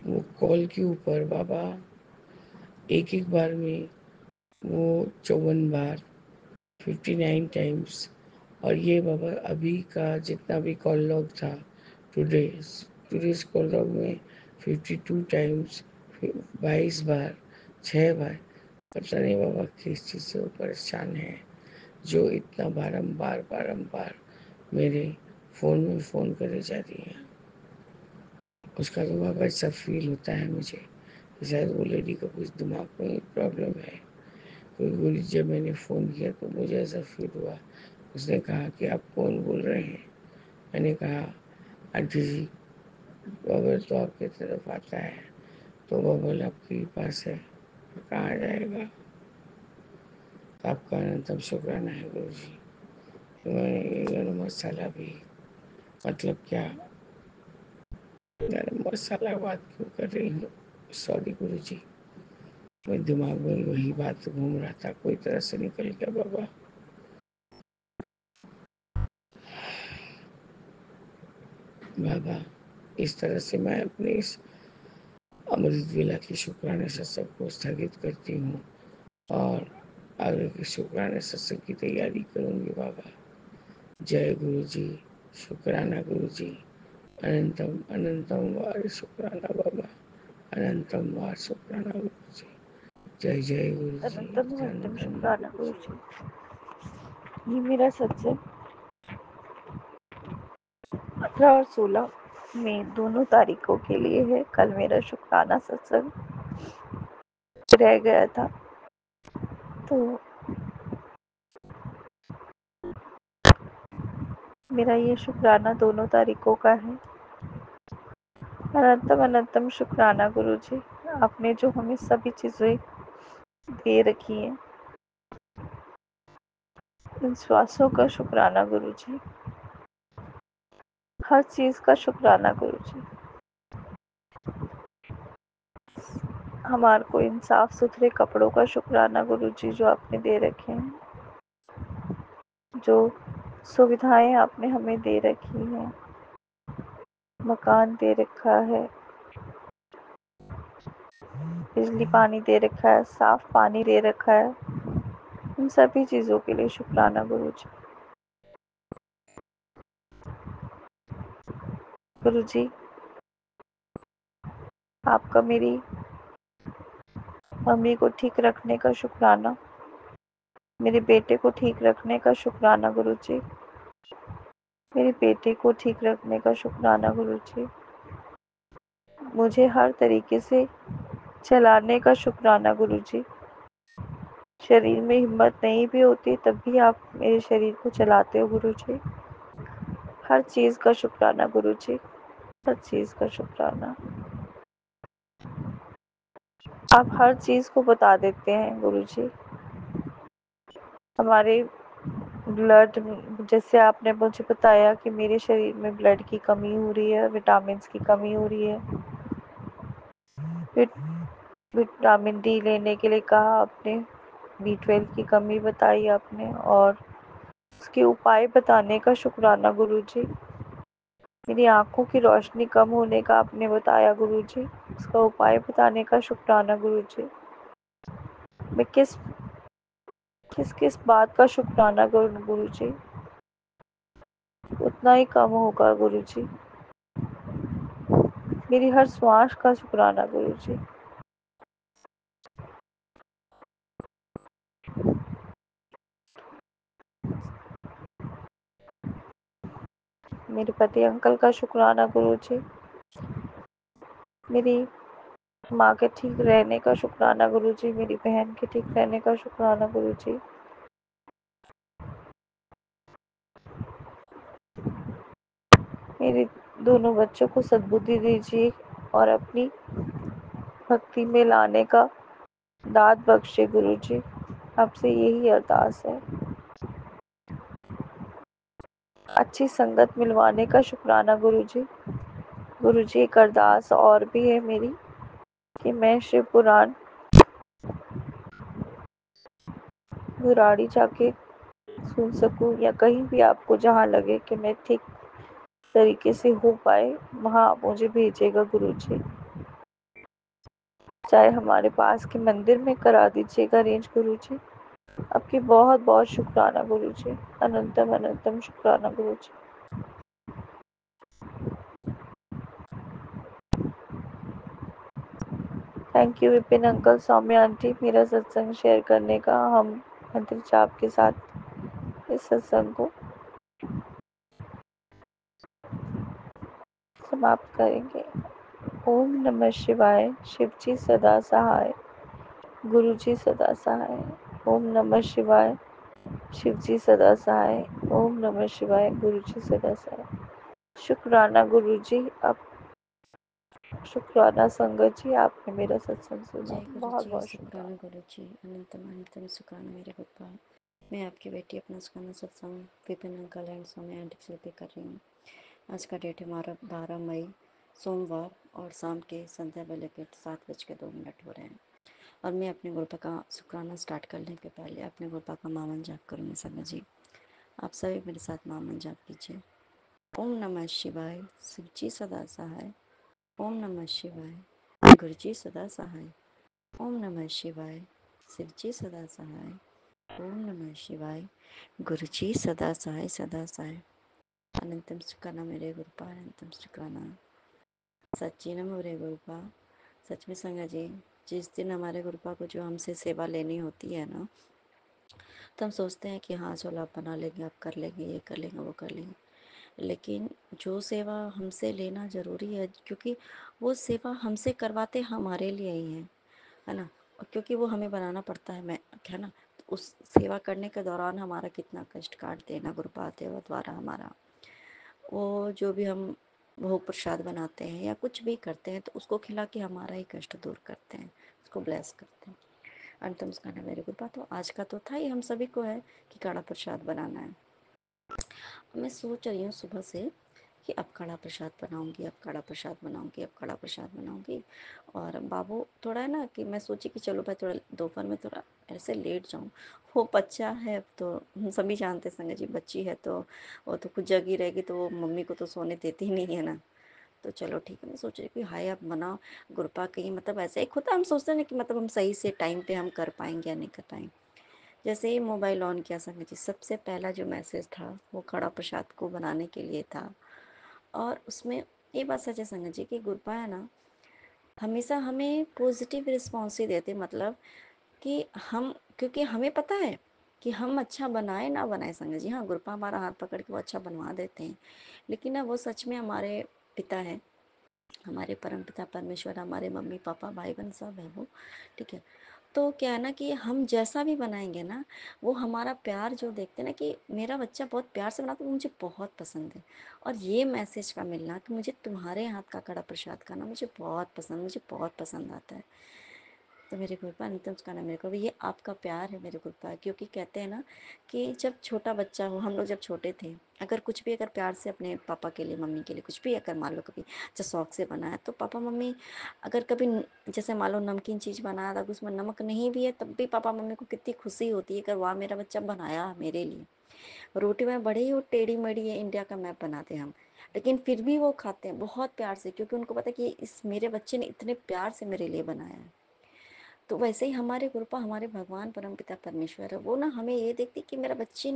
Speaker 4: वो कॉल के ऊपर बाबा एक एक बार में वो 54 बार 59 टाइम्स, और ये बाबा अभी का जितना भी कॉल लॉग था टुडेज टुडेज कॉल लॉग में 52 टाइम्स 22 बार 6 बार। पता नहीं बाबा किस चीज़ से वो परेशान है जो इतना बारंबार बारंबार मेरे फ़ोन में फ़ोन करे जा रही है। उसका तो बाबा ऐसा फील होता है मुझे कि शायद वो लेडी को कुछ दिमाग में प्रॉब्लम है। क्योंकि जब मैंने फ़ोन किया तो मुझे ऐसा फील हुआ। उसने कहा कि आप कौन बोल रहे हैं। मैंने कहा आंटी जी बबल तो आपकी तरफ आता है, तो बबल आपके पास है तो कहाँ जाएगा। तो आपका अनंतम शुक्राना है गुरु जी। मैंने ये गरम मसाला भी, मतलब क्या, गरम मसाला बात क्यों कर रही हूँ, सॉरी गुरु जी, मेरे दिमाग में वही बात घूम रहा था, कोई तरह से निकल गया बाबा। बाबा, इस तरह से मैं अपने इस अमृत वेला की शुक्राने सत्संग को स्थगित करती हूँ और आगे के शुक्राने सत्संग की तैयारी करूँगी बाबा। जय गुरु जी, शुक्राना गुरु जी, अनंतम अनंतम वार शुक्राना बाबा, अनंतम वार शुक्राना गुरु जी। जय जय गुरु जी,
Speaker 5: अनंतम
Speaker 4: धन
Speaker 5: अनंतम
Speaker 4: धन
Speaker 5: शुक्राना
Speaker 4: गुरु
Speaker 5: गुरु
Speaker 4: जी।
Speaker 5: जी। ये मेरा सत्संग 18 और 16 में दोनों तारीखों के लिए है। कल मेरा शुक्राना सत्संग रह गया था, तो मेरा ये शुक्राना दोनों तारीखों का है। अनंतम अनंतम शुक्राना गुरु जी, आपने जो हमें सभी चीज़ें दे रखी हैं, इन श्वासों का शुक्राना गुरु जी, हर चीज़ का शुक्राना गुरु जी। हमारे को इन साफ सुथरे कपड़ों का शुक्राना गुरु जी जो आपने दे रखे हैं, जो सुविधाएं आपने हमें दे रखी हैं, मकान दे रखा है, बिजली पानी दे रखा है, साफ पानी दे रखा है, इन सभी चीज़ों के लिए शुक्राना गुरु जी। गुरु जी, आपका मेरी मम्मी को ठीक रखने का शुक्राना, मेरे बेटे को ठीक रखने का शुक्राना गुरु जी, मेरे बेटे को ठीक रखने का शुक्राना गुरु जी, मुझे हर तरीके से चलाने का शुक्राना गुरु जी। शरीर में हिम्मत नहीं भी होती तब भी आप मेरे शरीर को चलाते हो गुरु जी। हर चीज़ का शुक्राना गुरु जी, हर चीज़ का शुक्राना। आप हर चीज़ को बता देते हैं गुरु जी। हमारे ब्लड, जैसे आपने मुझे बताया कि मेरे शरीर में ब्लड की कमी हो रही है, विटामिन की कमी हो रही है, विटामिन डी लेने के लिए कहा आपने, B12 की कमी बताई आपने, और उसके उपाय बताने का शुक्राना गुरु जी। मेरी आंखों की रोशनी कम होने का आपने बताया गुरु जी, उसका उपाय बताने का शुक्राना गुरु जी। मैं किस किस किस बात का शुक्राना करूं गुरु जी, उतना ही कम होगा गुरु जी। मेरी हर श्वास का शुक्राना गुरु जी। मेरे पति अंकल का शुक्राना गुरु जी। मेरी माँ के ठीक रहने का शुक्राना गुरु जी, मेरी बहन के ठीक रहने का शुक्राना गुरु जी। मेरे दोनों बच्चों को सद्बुद्धि दीजिए और अपनी भक्ति में लाने का दात बख्शे गुरु जी, आपसे यही अरदास है। अच्छी संगत मिलवाने का शुक्राना गुरु जी। गुरु जी, एक अरदास और भी है मेरी कि मैं शिव पुराण गुराड़ी जाके सुन सकूं, या कहीं भी आपको जहाँ लगे कि मैं ठीक तरीके से हो पाए, वहाँ आप मुझे भेजिएगा गुरु जी। चाहे हमारे पास के मंदिर में करा दीजिएगा अरेंज गुरु जी। आपकी बहुत बहुत शुक्राना गुरु जी, अनंतम अनंतम शुक्राना गुरु जी। Thank you Vipin uncle, Saumya aunty, मेरा सत्संग शेयर करने का। हम मंत्र जाप के साथ इस सत्संग को समाप्त करेंगे। ओम नमः शिवाय। शिव जी सदा सहाय, गुरु जी सदा सहाय। ओम नमः शिवाय। शिव जी सदा सहाय। ओम नमः शिवाय। गुरु जी सदा सहाय। शुक्राना गुरु जी, अब शुक्राना संगत जी, आपने मेरा सत्संग सुना।
Speaker 1: जय गुरु
Speaker 5: बहुत
Speaker 1: जी,
Speaker 5: बहुत शुक्राना।
Speaker 1: शुक्राना गुरु जी, अनंतम अनंतम शुक्राना मेरे गोपाल।
Speaker 6: मैं आपकी बेटी अपना सुखाना सत्संग Vipin uncle and Saumya aunty से पे कर रही हूँ। आज का डेट है हमारा 12 मई सोमवार और शाम के संध्या वेले के 7:02 हो रहे हैं। और मैं अपने गुरुपा का शुक्राना स्टार्ट करने के पहले अपने गुरुपा का मामन जाप करूँगी। संगत जी, आप सभी मेरे साथ मामन जाप कीजिए। ओम नमः शिवाय, शिवजी सदा सहाय। ओम नमः शिवाय, गुरुजी सदा सहाय। ओम नमः शिवाय, शिवजी सदा सहाय। ओम नमः शिवाय, गुरुजी सदा सहाय सदा सहाय। अनंतम शुक्राना मेरे गुरुपा, अनंतम शुक्राना। सच्ची नमो मेरे गुरुपा। सच में संगत जी, जिस दिन हमारे गुरुपा को जो हमसे सेवा लेनी होती है ना, तो हम सोचते हैं कि हाँ चलो आप बना लेंगे, आप कर लेंगे, ये कर लेंगे, वो कर लेंगे। लेकिन जो सेवा हमसे लेना ज़रूरी है, क्योंकि वो सेवा हमसे करवाते हमारे लिए ही है ना। और क्योंकि वो हमें बनाना पड़ता है, है ना। तो उस सेवा करने के दौरान हमारा कितना कष्ट काटते हैं ना गुरुपा देवा द्वारा हमारा। वो जो भी हम भोग प्रसाद बनाते हैं या कुछ भी करते हैं, तो उसको खिला के हमारा ही कष्ट दूर करते हैं, उसको ब्लेस करते हैं। अंतम खाना मेरे गुरुपा, तो आज का तो था ही, हम सभी को है कि काढ़ा प्रसाद बनाना है। मैं सोच रही हूँ सुबह से कि अब कड़ा प्रसाद बनाऊंगी, अब कड़ा प्रसाद बनाऊंगी, अब कड़ा प्रसाद बनाऊंगी। और बाबू थोड़ा है ना कि मैं सोची कि चलो भाई थोड़ा दोपहर में थोड़ा ऐसे लेट जाऊं। वो बच्चा है, अब तो हम सभी जानते संगे जी, बच्ची है तो वो तो खुद जगी रहेगी, तो वो मम्मी को तो सोने देती ही नहीं है ना। तो चलो ठीक है, मैं सोच रही कि हाय अब बनाओ गुरपा कहीं, मतलब ऐसे एक होता है, हम सोचते हैं कि मतलब हम सही से टाइम पे हम कर पाएंगे या नहीं कर पाएंगे। जैसे ही मोबाइल ऑन किया संगत जी, सबसे पहला जो मैसेज था वो कड़ा प्रसाद को बनाने के लिए था। और उसमें ये बात सच है संगत जी कि गुरुपा है ना, हमेशा हमें पॉजिटिव रिस्पॉन्स ही देते, मतलब कि हम, क्योंकि हमें पता है कि हम अच्छा बनाए ना बनाए संगत जी, हाँ गुरुपा हमारा हाथ पकड़ के वो अच्छा बनवा देते हैं। लेकिन ना वो सच में हमारे पिता है, हमारे परम पिता परमेश्वर, हमारे मम्मी पापा भाई बहन सब है वो, ठीक है। तो क्या है ना कि हम जैसा भी बनाएंगे ना, वो हमारा प्यार जो देखते हैं ना कि मेरा बच्चा बहुत प्यार से बनाता है, मुझे बहुत पसंद है। और ये मैसेज का मिलना कि मुझे तुम्हारे हाथ का कड़ा प्रसाद खाना मुझे बहुत पसंद, मुझे बहुत पसंद आता है। तो मेरे गुरुपा अंतिम कहना मेरे को ये आपका प्यार है मेरे गुरुपा, क्योंकि कहते हैं ना कि जब छोटा बच्चा हो, हम लोग जब छोटे थे, अगर कुछ भी अगर प्यार से अपने पापा के लिए मम्मी के लिए कुछ भी अगर मान लो कभी जैसे शौक से बनाया, तो पापा मम्मी अगर कभी जैसे मान लो नमकीन चीज़ बनाया था, उसमें नमक नहीं भी है, तब भी पापा मम्मी को कितनी खुशी होती है कि वाह मेरा बच्चा बनाया मेरे लिए। रोटी में बड़ी ही टेढ़ी मेढ़ी है, इंडिया का मैप बनाते हैं हम, लेकिन फिर भी वो खाते हैं बहुत प्यार से, क्योंकि उनको पता है कि इस मेरे बच्चे ने इतने प्यार से मेरे लिए बनाया है। तो वैसे ही हमारे गुरुपा, हमारे भगवान परमपिता परमेश्वर है, वो ना हमें ये देखती कि मेरे बच्चे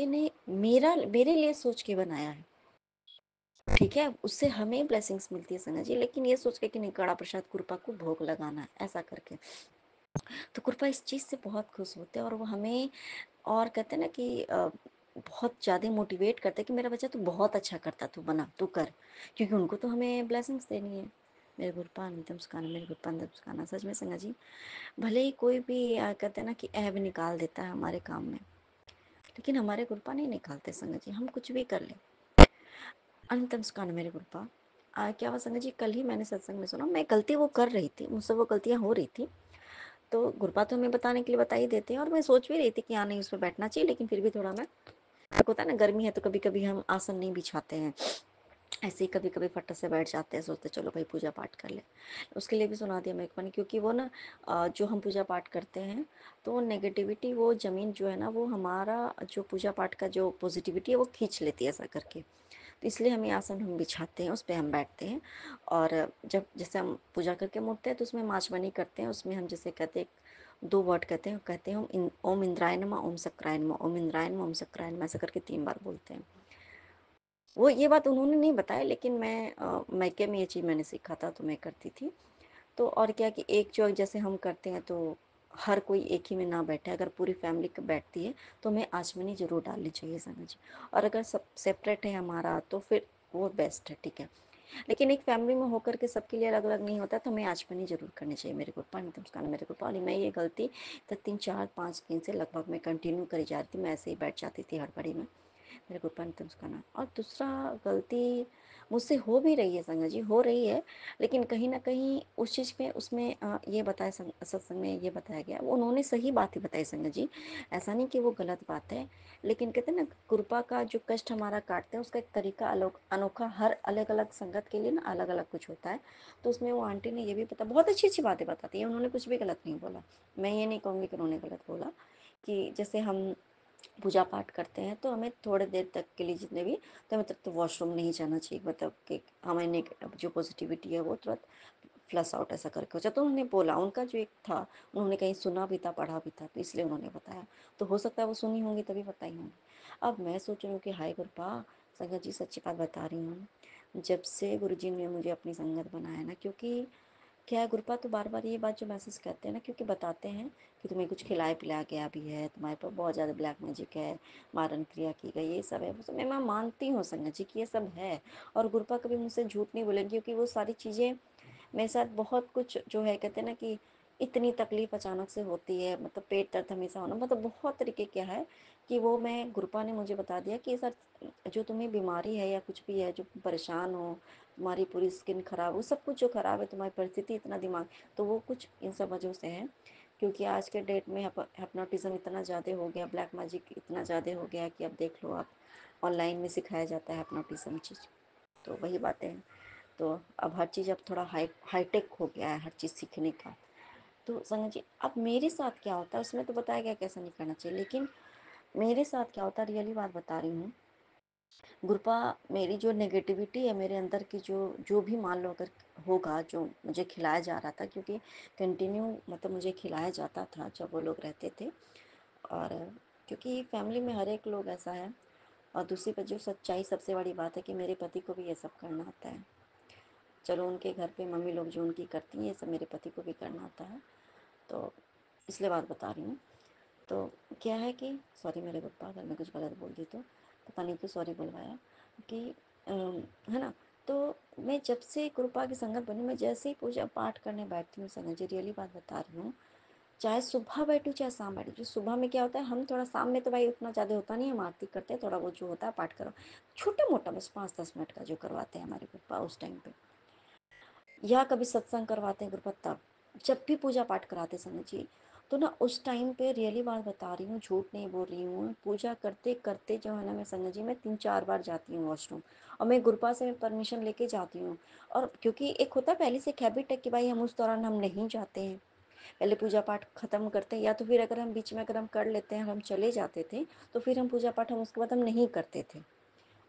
Speaker 6: ने मेरे लिए सोच के बनाया है, ठीक है। उससे हमें ब्लेसिंग्स मिलती है संगत जी, लेकिन ये सोच के कि नहीं कड़ा प्रसाद कृपा को भोग लगाना है ऐसा करके। तो कृपा इस चीज़ से बहुत खुश होते हैं, और वो हमें और कहते हैं ना कि बहुत ज़्यादा मोटिवेट करते हैं कि मेरा बच्चा तू बहुत अच्छा करता, तू बना, तू कर, क्योंकि उनको तो हमें ब्लेसिंग्स देनी है। मेरे गुरुपा नित्यम सुखाना, मेरे गुरुपा नित्यम सुखाना। सच में संगत जी, भले ही कोई भी कहते हैं ना कि ऐब निकाल देता है हमारे काम में, लेकिन हमारे गुरुपा नहीं निकालते संगत जी, हम कुछ भी कर ले। अनंतम सुखाना मेरे गुरुपा। क्या हुआ संगत जी, कल ही मैंने सत्संग में सुना, मैं गलती वो कर रही थी, मुझसे वो गलतियाँ हो रही थी, तो गुरुपा तो हमें बताने के लिए बता ही देते हैं। और मैं सोच भी रही थी कि हाँ नहीं उस पर बैठना चाहिए, लेकिन फिर भी थोड़ा मैं, होता है ना गर्मी है तो कभी कभी हम आसन नहीं बिछाते हैं, ऐसे ही कभी कभी फट से बैठ जाते हैं, सोचते चलो भाई पूजा पाठ कर ले। उसके लिए भी सुना दिया मेरे को ने, क्योंकि वो ना जो हम पूजा पाठ करते हैं, तो वो नेगेटिविटी, वो ज़मीन जो है ना, वो हमारा जो पूजा पाठ का जो पॉजिटिविटी है वो खींच लेती है ऐसा करके। तो इसलिए हम ये आसन हम बिछाते हैं, उस पर हम बैठते हैं। और जब जैसे हम पूजा करके मुड़ते हैं तो उसमें माचमनी करते हैं, उसमें हम जैसे कहते हैं 2 वर्ड कहते हैं हम ओम इंद्राय नमः, ओम शक्राय नमः, ओम इंद्राय नमः, ओम शक्राय नमः, ऐसा करके 3 बार बोलते हैं। वो ये बात उन्होंने नहीं बताया, लेकिन मैं मायके में ये चीज़ मैंने सीखा था तो मैं करती थी। तो और क्या कि एक जो जैसे हम करते हैं तो हर कोई एक ही में ना बैठे, अगर पूरी फैमिली बैठती है तो हमें आचमनी ज़रूर डालनी चाहिए संगत जी। और अगर सब सेपरेट है हमारा तो फिर वो बेस्ट है, ठीक है। लेकिन एक फैमिली में होकर के सबके लिए अलग अलग नहीं होता, तो हमें आचमनी ज़रूर करनी चाहिए मेरे को, पानी तमस्काना मेरे को पानी। मैं ये गलती तो 3 4 5 दिन से लगभग मैं कंटिन्यू करी जाती थी, मैं ऐसे ही बैठ जाती थी हड़बड़ी में। मेरे को पंत उसका नाम। और दूसरा गलती मुझसे हो भी रही है संगत जी, हो रही है, लेकिन कहीं न कहीं उस चीज़ में उसमें ये बताया सत्संग में ये बताया गया, उन्होंने सही बात ही बताई संगत जी। ऐसा नहीं कि वो गलत बात है, लेकिन कहते हैं ना कृपा का जो कष्ट हमारा काटते हैं उसका एक तरीका अनोखा हर अलग-अलग संगत के लिए ना अलग-अलग कुछ होता है। तो उसमें वो आंटी ने ये भी बहुत अच्छी-अच्छी बातें बताती है, उन्होंने कुछ भी गलत नहीं बोला। मैं ये नहीं कहूँगी कि उन्होंने गलत बोला, कि जैसे हम पूजा पाठ करते हैं तो हमें थोड़ी देर तक के लिए जितने भी, तो हमें तब तो वॉशरूम नहीं जाना चाहिए, मतलब कि हमें जो पॉजिटिविटी है वो तुरंत फ्लश आउट ऐसा करके हो जाए। तो उन्होंने बोला, उनका जो एक था, उन्होंने कहीं सुना भी था, पढ़ा भी था, तो इसलिए उन्होंने बताया। तो हो सकता है वो सुनी होंगी तभी बताई होंगी। अब मैं सोच रही हूँ कि हाय कृपा, संगत जी सच्ची बात बता रही हूँ, जब से गुरु जी ने मुझे अपनी संगत बनाया ना, क्योंकि क्या है गुरुपा तो बार बार ये बात जो मैसेज करते हैं ना, क्योंकि बताते हैं कि तुम्हें कुछ खिलाया पिलाया गया भी है, तुम्हारे पर बहुत ज़्यादा ब्लैक मैजिक है, मारन क्रिया की गई, ये सब है, वो सब मैं मानती हूँ संगत जी कि ये सब है। और गुरुपा कभी मुझसे झूठ नहीं बोलेंगे, क्योंकि वो सारी चीज़ें मेरे साथ बहुत कुछ जो है, कहते हैं ना कि इतनी तकलीफ अचानक से होती है, मतलब पेट दर्द हमेशा होना, मतलब बहुत तरीके क्या है कि वो मैं गुरुपा ने मुझे बता दिया कि सर जो तुम्हें बीमारी है या कुछ भी है, जो परेशान हो, तुम्हारी पूरी स्किन खराब, वो सब कुछ जो खराब है, तुम्हारी परिस्थिति इतना दिमाग, तो वो कुछ इन सब वजहों से है। क्योंकि आज के डेट में हिप्नोटिज्म इतना ज़्यादा हो गया, ब्लैक मैजिक इतना ज़्यादा हो गया कि अब देख लो आप, ऑनलाइन में सिखाया जाता है हिप्नोटिज्म चीज़। तो वही बातें हैं। तो अब हर चीज़ अब थोड़ा हाईटेक हो गया है हर चीज़ सीखने का। तो संगत जी अब मेरे साथ क्या होता है, उसमें तो बताया गया कैसा नहीं करना चाहिए, लेकिन मेरे साथ क्या होता है, रियली बात बता रही हूँ गुरुपा, मेरी जो नेगेटिविटी है मेरे अंदर की, जो जो भी मान लो अगर होगा, जो मुझे खिलाया जा रहा था, क्योंकि कंटिन्यू मतलब मुझे खिलाया जाता था जब वो लोग रहते थे, और क्योंकि फैमिली में हर एक लोग ऐसा है। और दूसरी पर जो सच्चाई सबसे बड़ी बात है कि मेरे पति को भी ये सब करना आता है। चलो उनके घर पे मम्मी लोग जो उनकी करती हैं, ये सब मेरे पति को भी करना आता है, तो इसलिए बात बता रही हूँ। तो क्या है कि सॉरी मेरे पप्पा, अगर मैं कुछ गलत बोल दी तो पता नहीं क्यों सॉरी बुलवाया, कि है ना। तो मैं जब से कृपा की संगत बनी, मैं जैसे ही पूजा पाठ करने बैठती हूँ संगत जी, रियली बात बता रही हूँ, चाहे सुबह बैठूँ चाहे शाम बैठूँ, जो सुबह में क्या होता है, हम थोड़ा शाम में तो भाई उतना ज़्यादा होता नहीं है, हम आरती करते हैं, थोड़ा वो जो होता है पाठ करो, छोटा मोटा बस 5-10 मिनट का जो करवाते हैं हमारे पप्पा उस टाइम पे, या कभी सत्संग करवाते हैं गुरुपत, तब जब भी पूजा पाठ कराते समय जी, तो ना उस टाइम पे रियली बात बता रही हूँ, झूठ नहीं बोल रही हूँ, पूजा करते करते जो है ना, मैं संगत जी मैं 3-4 बार जाती हूँ वॉशरूम, और मैं गुरुपा से परमिशन लेके जाती हूँ। और क्योंकि एक होता है पहले से एक हैबिट है कि भाई हम उस दौरान हम नहीं जाते हैं, पहले पूजा पाठ खत्म करते हैं, या तो फिर अगर हम बीच में अगर हम कर लेते हैं, हम चले जाते थे, तो फिर हम पूजा पाठ हम उसके बाद हम नहीं करते थे,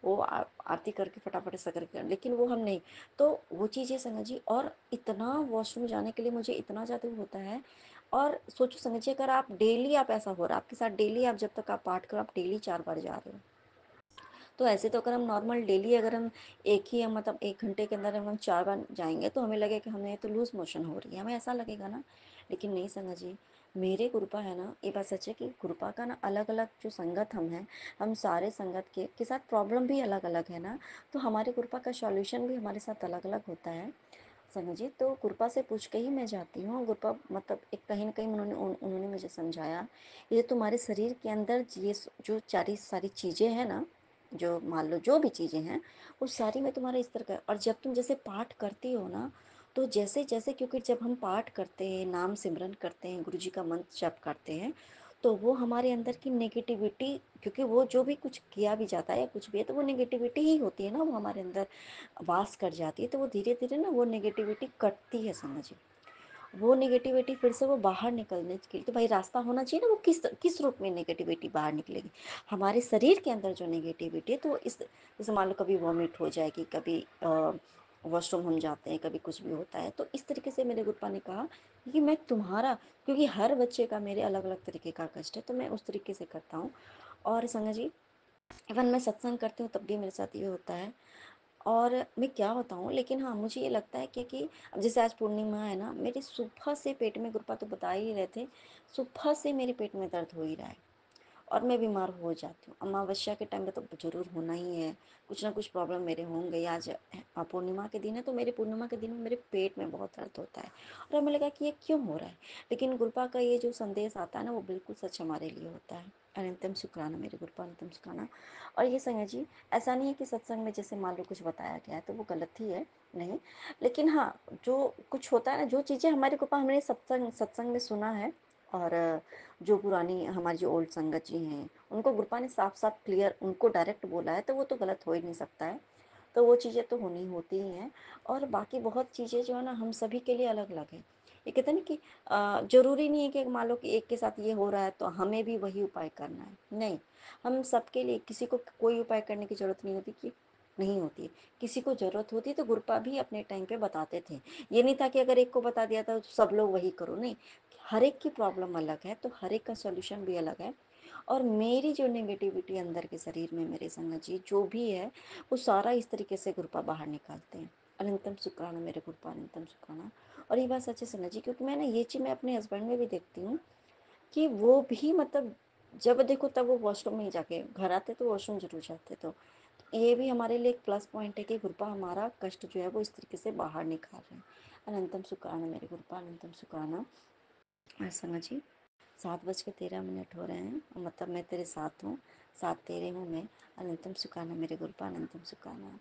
Speaker 6: वो आरती करके फटाफट ऐसा करके, लेकिन वो हम नहीं। तो वो चीज़ें संगत जी, और इतना वॉशरूम जाने के लिए मुझे इतना ज़्यादा होता है। और सोचो संगत जी, अगर आप डेली आप ऐसा हो रहा है आपके साथ, डेली आप जब तक आप पाठ करो, आप डेली 4 बार जा रहे हो, तो ऐसे तो अगर हम नॉर्मल डेली अगर हम एक ही हम मतलब 1 घंटे के अंदर हम 4 बार जाएंगे, तो हमें लगेगा कि हमें तो लूज मोशन हो रही है, हमें ऐसा लगेगा ना। लेकिन नहीं संगत जी, मेरे गुरुपा है ना, ये बात सच है कि गुरुपा का ना अलग अलग जो संगत हम हैं, हम सारे संगत के साथ प्रॉब्लम भी अलग अलग है ना, तो हमारे गुरुपा का सॉल्यूशन भी हमारे साथ अलग अलग होता है संगत जी। तो गुरुपा से पूछ के ही मैं जाती हूँ। गुरुपा मतलब एक कहीं ना कहीं उन्होंने मुझे समझाया, ये तुम्हारे शरीर के अंदर ये जो सारी चीज़ें हैं ना, जो मान लो जो भी चीज़ें हैं, वो सारी में तुम्हारे इस तरह का, और जब तुम जैसे पाठ करती हो ना, तो जैसे जैसे क्योंकि जब हम पाठ करते हैं, नाम सिमरन करते हैं, गुरु जी का मंत्र जप करते हैं, तो वो हमारे अंदर की नेगेटिविटी, क्योंकि वो जो भी कुछ किया भी जाता है या कुछ भी है, तो वो नेगेटिविटी ही होती है ना, वो हमारे अंदर वास कर जाती है, तो वो धीरे धीरे ना वो नेगेटिविटी कटती है समझिए। वो नेगेटिविटी फिर से वो बाहर निकलने के लिए तो भाई रास्ता होना चाहिए ना, वो किस किस रूप में नेगेटिविटी बाहर निकलेगी, हमारे शरीर के अंदर जो नेगेटिविटी है, तो इस जैसे मान लो कभी वॉमिट हो जाएगी, कभी वॉशरूम हम जाते हैं, कभी कुछ भी होता है, तो इस तरीके से मेरे गुरुपा ने कहा कि मैं तुम्हारा, क्योंकि हर बच्चे का मेरे अलग अलग तरीके का कष्ट है, तो मैं उस तरीके से करता हूँ। और संगत जी इवन मैं सत्संग करती हूँ तब भी मेरे साथ ये होता है। और मैं क्या बताऊँ, लेकिन हाँ मुझे ये लगता है कि अब जैसे आज पूर्णिमा है ना, मेरे सुबह से पेट में, गुरुपा तो बता ही रहे थे, सुबह से मेरे पेट में दर्द हो ही रहा है, और मैं बीमार हो जाती हूँ। अमावस्या के टाइम में तो ज़रूर होना ही है, कुछ ना कुछ प्रॉब्लम मेरे होंगे। आज पूर्णिमा के दिन है, तो मेरे पूर्णिमा के दिन में मेरे पेट में बहुत दर्द होता है और हमें लगा कि ये क्यों हो रहा है, लेकिन गुरुपा का ये जो संदेश आता है ना, वो बिल्कुल सच हमारे लिए होता है। अनंतम शुक्राना मेरे गुरुपा, अनंतम शुक्राना। और ये संगत जी, ऐसा नहीं है कि सत्संग में जैसे मान लो कुछ बताया गया है तो वो गलत ही है, नहीं, लेकिन हाँ, जो कुछ होता है ना, जो चीज़ें हमारे गुरुपा हमने सत्संग में सुना है, और जो पुरानी हमारी जो ओल्ड संगत जी हैं, उनको गुरुपा ने साफ साफ क्लियर उनको डायरेक्ट बोला है, तो वो तो गलत हो ही नहीं सकता है। तो वो चीज़ें तो होनी होती ही हैं। और बाकी बहुत चीज़ें जो है ना, हम सभी के लिए अलग अलग है। ये कहते हैं ना कि ज़रूरी नहीं है कि मान लो कि एक के साथ ये हो रहा है तो हमें भी वही उपाय करना है, नहीं। हम सबके लिए, किसी को कोई उपाय करने की ज़रूरत नहीं होती, कि नहीं होती, किसी को ज़रूरत होती तो गुरुपा भी अपने टाइम पे बताते थे। ये नहीं था कि अगर एक को बता दिया था तो सब लोग वही करो, नहीं। हर एक की प्रॉब्लम अलग है, तो हर एक का सॉल्यूशन भी अलग है। और मेरी जो नेगेटिविटी अंदर के शरीर में मेरे संगत जी जो भी है, वो सारा इस तरीके से गुरुपा बाहर निकालते हैं। अनंतम शुक्राना मेरे गुरुपा, अनंतम शुक्राना। और ये बात सच है संगत जी, क्योंकि मैं ना ये चीज़ मैं अपने हस्बैंड में भी देखती हूँ कि वो भी मतलब जब देखो तब वो वॉशरूम में ही जाके, घर आते तो वॉशरूम जरूर जाते। तो ये भी हमारे लिए एक प्लस पॉइंट है कि गुरुपा हमारा कष्ट जो है वो इस तरीके से बाहर निकाल रहे हैं। अनंतम शुक्राना मेरे गुरुपा, अनंतम शुक्राना। और संगत जी, 7:13 हो रहे हैं, मतलब मैं तेरे साथ हूँ, साथ तेरे हूँ मैं। अनंतम सुखाना मेरे गुरुपा, अनंतम सुखाना।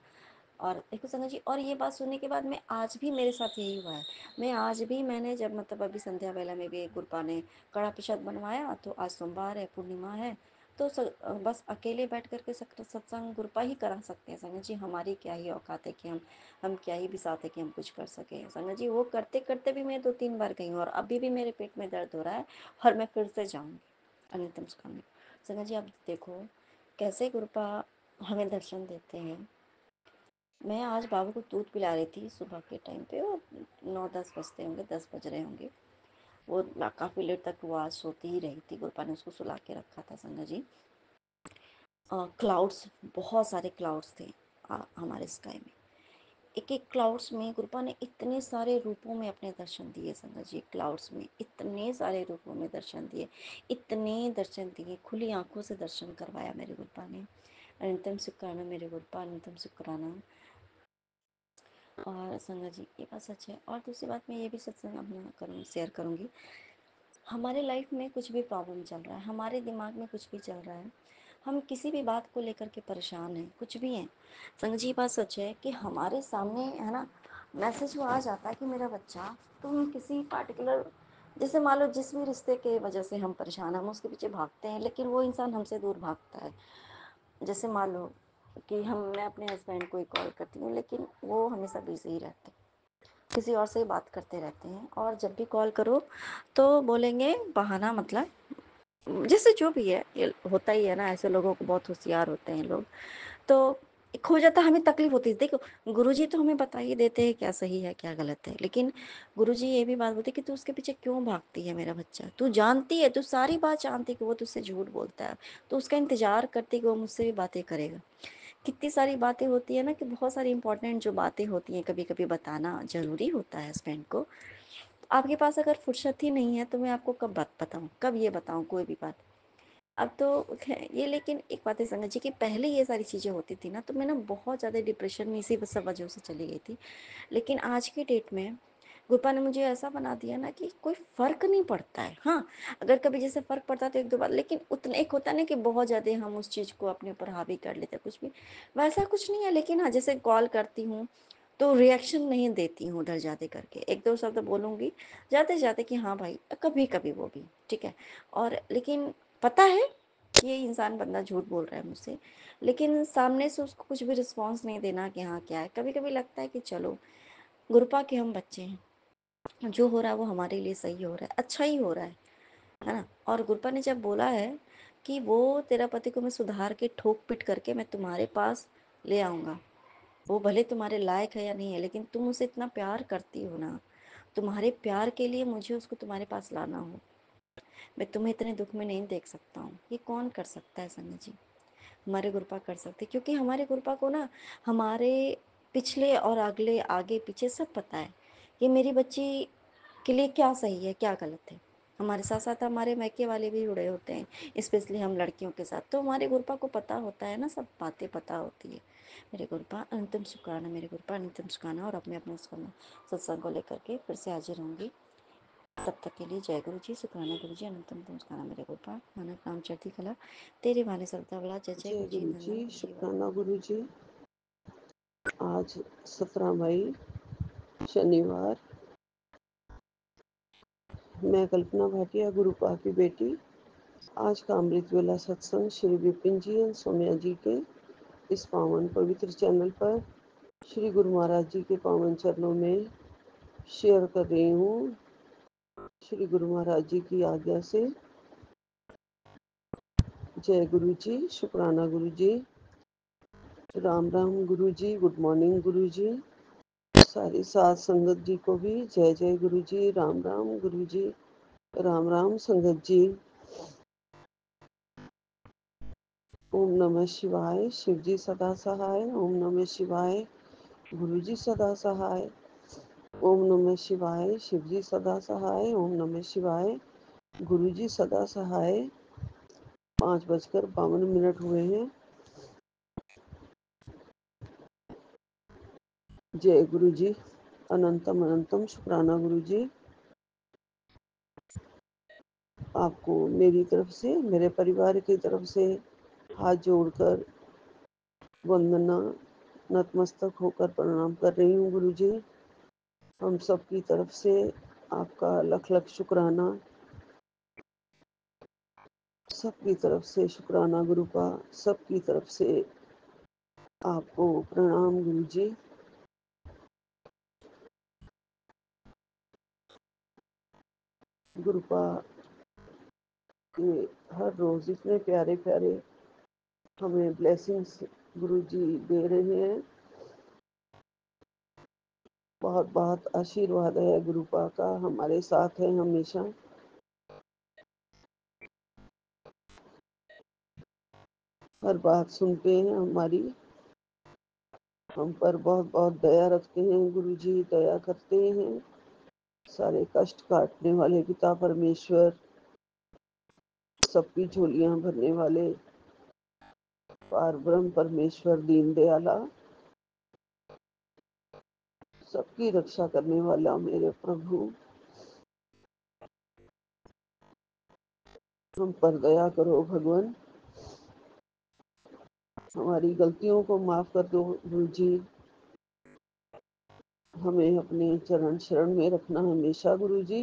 Speaker 6: और देखो संगत जी, और ये बात सुनने के बाद मैं आज भी मेरे साथ यही हुआ है। मैं आज भी, मैंने जब मतलब अभी संध्या वेला में भी गुरुपा ने कड़ा प्रसाद बनवाया, तो आज सोमवार है, पूर्णिमा है, तो बस अकेले बैठ करके सत्संग गुरुपा ही करा सकते हैं संगत जी। हमारी क्या ही औकात है कि हम क्या ही बिसात है कि हम कुछ कर सके संगत जी। वो करते करते भी मैं 2-3 बार गई हूँ, और अभी भी मेरे पेट में दर्द हो रहा है, और मैं फिर से जाऊँगी। अनंतम सुखामी संगत जी, आप देखो कैसे गुरुपा हमें दर्शन देते हैं। मैं आज बाबू को दूध पिला रही थी सुबह के टाइम पे, वो 9-10 बजते होंगे, 10 बज रहे होंगे। वो काफ़ी लेट तक वो आज सोती ही रही थी, गुरुपा ने उसको सुला के रखा था संगत जी। क्लाउड्स, बहुत सारे क्लाउड्स थे हमारे स्काई में। एक एक क्लाउड्स में गुरुपा ने इतने सारे रूपों में अपने दर्शन दिए संगत जी। क्लाउड्स में इतने सारे रूपों में दर्शन दिए, इतने दर्शन दिए, खुली आंखों से दर्शन करवाया मेरे गुरुपा ने। अनंतम शुक्राना मेरे गुरुपा, अनंतम शुक्राना। और संगत जी, ये बात सच है। और दूसरी बात मैं ये भी सत्संग अपना शेयर करूँगी। हमारे लाइफ में कुछ भी प्रॉब्लम चल रहा है, हमारे दिमाग में कुछ भी चल रहा है, हम किसी भी बात को लेकर के परेशान हैं, कुछ भी हैं, संगत जी बात सच है कि हमारे सामने है ना मैसेज वो आ जाता है कि मेरा बच्चा, तुम किसी पार्टिकुलर, जैसे मान लो जिस भी रिश्ते के वजह से हम परेशान हैं, हम उसके पीछे भागते हैं, लेकिन वो इंसान हमसे दूर भागता है। जैसे मान लो कि मैं अपने हस्बैंड को ही कॉल करती हूँ, लेकिन वो हमेशा बिजी ही रहते हैं, किसी और से ही बात करते रहते हैं, और जब भी कॉल करो तो बोलेंगे बहाना, मतलब जैसे जो भी है, ये होता ही है ना, ऐसे लोगों को, बहुत होशियार होते हैं लोग। तो एक हो जाता, हमें तकलीफ होती है। देखो गुरुजी तो हमें बता ही देते हैं क्या सही है क्या गलत है, लेकिन गुरुजी ये भी बात बोलते हैं कि तू उसके पीछे क्यों भागती है मेरा बच्चा, तू जानती है, तू सारी बात जानती है कि वो तुझसे झूठ बोलता है, तो उसका इंतजार करती है कि वो मुझसे भी बातें करेगा। कितनी सारी बातें होती है ना, कि बहुत सारी इंपॉर्टेंट जो बातें होती हैं कभी कभी बताना जरूरी होता है हस्बैंड को। आपके पास अगर फुर्सत ही नहीं है तो मैं आपको कब बात बताऊँ, कब ये बताऊँ कोई भी बात। अब तो ये, लेकिन एक बात है संगत जी कि पहले ये सारी चीज़ें होती थी ना, तो मैं ना बहुत ज़्यादा डिप्रेशन में इसी सब वजह से चली गई थी। लेकिन आज की डेट में गुरपा ने मुझे ऐसा बना दिया ना कि कोई फ़र्क नहीं पड़ता है। हाँ, अगर कभी जैसे फ़र्क पड़ता तो 1-2 बार, लेकिन उतना एक होता है ना कि बहुत ज़्यादा हम उस चीज़ को अपने ऊपर हावी कर लेते हैं, कुछ भी वैसा कुछ नहीं है। लेकिन हाँ, जैसे कॉल करती हूँ तो रिएक्शन नहीं देती हूँ, डर जाते करके 1-2 शब्द बोलूँगी जाते जाते कि हाँ भाई, कभी कभी वो भी ठीक है। और लेकिन पता है कि ये इंसान बंदा झूठ बोल रहा है मुझसे, लेकिन सामने से उसको कुछ भी रिस्पॉन्स नहीं देना कि हाँ क्या है। कभी कभी लगता है कि चलो गुरुपा के हम बच्चे हैं, जो हो रहा है वो हमारे लिए सही हो रहा है, अच्छा ही हो रहा है ना। और गुरुपा ने जब बोला है कि वो तेरा पति को मैं सुधार के ठोक पिट करके मैं तुम्हारे पास ले आऊँगा, वो भले तुम्हारे लायक है या नहीं है, लेकिन तुम उसे इतना प्यार करती हो ना, तुम्हारे प्यार के लिए मुझे उसको तुम्हारे पास लाना हो, मैं तुम्हें इतने दुख में नहीं देख सकता हूँ। ये कौन कर सकता है संगत जी, हमारे गुरुपा कर सकते, क्योंकि हमारे गुरुपा को ना हमारे पिछले और अगले आगे पीछे सब पता है कि मेरी बच्ची के लिए क्या सही है क्या गलत है। हमारे साथ साथ हमारे मैके वाले भी जुड़े होते हैं, स्पेशली हम लड़कियों के साथ। तो हमारे गुरुपा को पता होता है ना, सब बातें पता होती है। मेरे गुरुपा अंतिम शुक्राना, मेरे गुरुपा अंतिम शुक्राना। और अपने अपने सत्संग को लेकर के फिर से हाजिर होंगी। तब तक के लिए जय गुरु जी, शुक्राना गुरु जी, अनंतम शुक्राना मेरे गुरुपा। मानव नाम चढ़ती कला, तेरे वाले सरदा बड़ा। जय जय
Speaker 7: जय
Speaker 6: गुरु जी,
Speaker 7: गुरु
Speaker 6: धन्य
Speaker 7: जी,
Speaker 6: गुरु जी।
Speaker 7: शुक्राना गुरु जी। आज 17 मई शनिवार, मैं कल्पना भाटिया, गुरुपा की बेटी। आज का अमृत वेला सत्संग श्री विपिन जी एवं सौम्या जी के इस पावन पवित्र चैनल पर श्री गुरु महाराज जी के पावन चरणों में शेयर कर रही हूँ। श्री गुरु महाराज जी की आज्ञा से। जय गुरु जी, शुक्राना गुरु जी, राम राम गुरु जी, गुड मॉर्निंग गुरु जी। सारी सात संगत जी को भी जय जय गुरु जी, राम राम गुरु जी, राम राम संगत जी। ओम नमः शिवाय, शिव जी सदा सहाय। ओम नमः शिवाय, गुरु जी सदा सहाय। ओम नमः शिवाय, शिव जी सदा सहाय। ओम नमः शिवाय, गुरु जी सदा सहाय। 5:52 हुए हैं। जय गुरु जी, अनंतम अनंतम शुक्राना गुरु जी। आपको मेरी तरफ से, मेरे परिवार की तरफ से हाथ जोड़कर वंदना, नतमस्तक होकर प्रणाम कर रही हूँ गुरु जी। हम सब की तरफ से आपका लख लख शुक्राना, सबकी तरफ से शुक्राना गुरु का, सबकी तरफ से आपको प्रणाम गुरु जी। गुरुपा के हर रोज इतने प्यारे प्यारे हमें ब्लेसिंग्स गुरु जी दे रहे हैं। बहुत बहुत आशीर्वाद है गुरुपा का, हमारे साथ है हमेशा। हर बात सुनते हैं हमारी, हम पर बहुत बहुत दया रखते हैं गुरु जी, दया करते हैं। सारे कष्ट काटने वाले पिता परमेश्वर, सबकी झोलियां भरने वाले पार ब्रह्म परमेश्वर दीन दयाला, सबकी रक्षा करने वाला मेरे प्रभु, हम पर दया करो भगवान। हमारी गलतियों को माफ कर दो गुरु जी। हमें अपने चरण शरण में रखना हमेशा गुरु जी।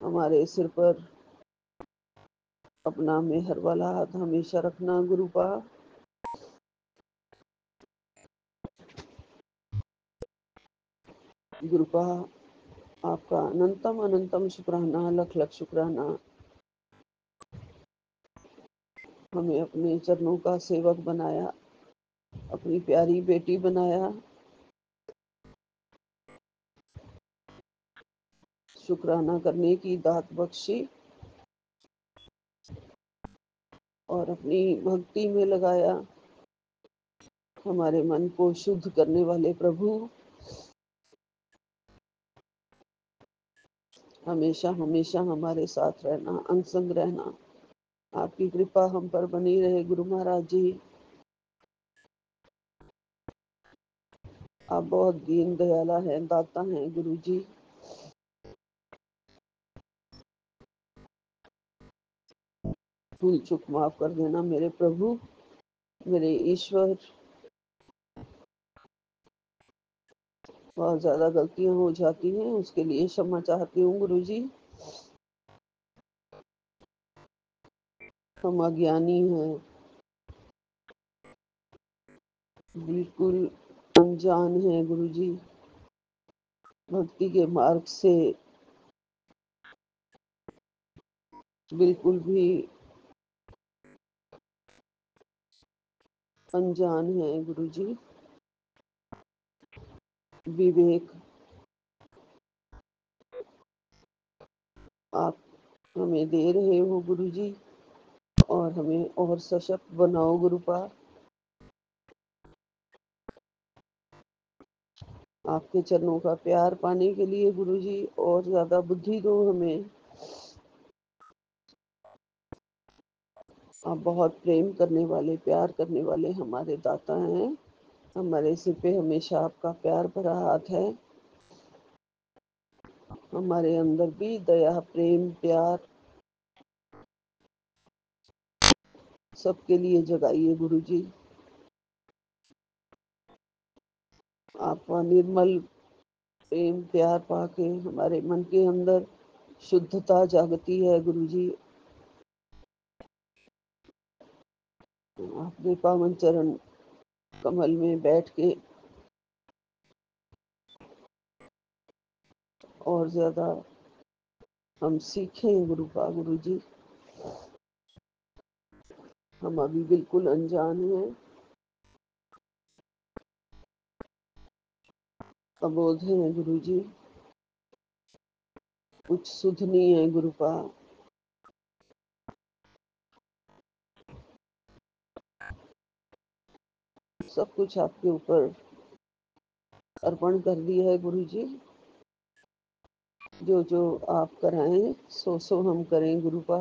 Speaker 7: हमारे सिर पर अपना मेहर वाला हाथ हमेशा रखना गुरुपा। गुरुपा, आपका अनंतम अनंतम शुक्राना, लख लख शुक्राना। हमें अपने चरणों का सेवक बनाया, अपनी प्यारी बेटी बनाया। शुक्राना करने की दात बख्शी और अपनी भक्ति में लगाया। हमारे मन को शुद्ध करने वाले प्रभु, हमेशा हमेशा हमारे साथ रहना, अंग संग रहना। आपकी कृपा हम पर बनी रहे गुरु महाराज जी। आप बहुत दीन दयाला हैं, दाता हैं गुरु जी। भूल चूक माफ कर देना मेरे प्रभु, मेरे ईश्वर। बहुत ज्यादा गलतियां हो जाती हैं, उसके लिए क्षमा चाहती हूँ गुरु जी। हम अज्ञानी हैं, बिल्कुल अनजान हैं गुरु जी। भक्ति के मार्ग से बिल्कुल भी अनजान हैं गुरु जी। विवेक आप हमें दे रहे हो गुरु जी, और हमें और सशक्त बनाओ गुरुपा। आपके चरणों का प्यार पाने के लिए गुरु जी और ज़्यादा बुद्धि दो हमें। आप बहुत प्रेम करने वाले, प्यार करने वाले हमारे दाता हैं। हमारे सिर पे हमेशा आपका प्यार भरा हाथ है। हमारे अंदर भी दया, प्रेम, प्यार सबके लिए जगाइए गुरु जी। आपका निर्मल प्रेम प्यार पाके हमारे मन के अंदर शुद्धता जागती है गुरु जी। आपके पावन चरण कमल में बैठ के और ज्यादा हम सीखें गुरु जी। हम अभी बिल्कुल अनजान हैं, अबोध हैं गुरु जी। कुछ सुध नहीं है गुरुपा। सब कुछ आपके ऊपर अर्पण कर दिया है गुरु जी। जो जो आप कराएं सो सो हम करें गुरुपा।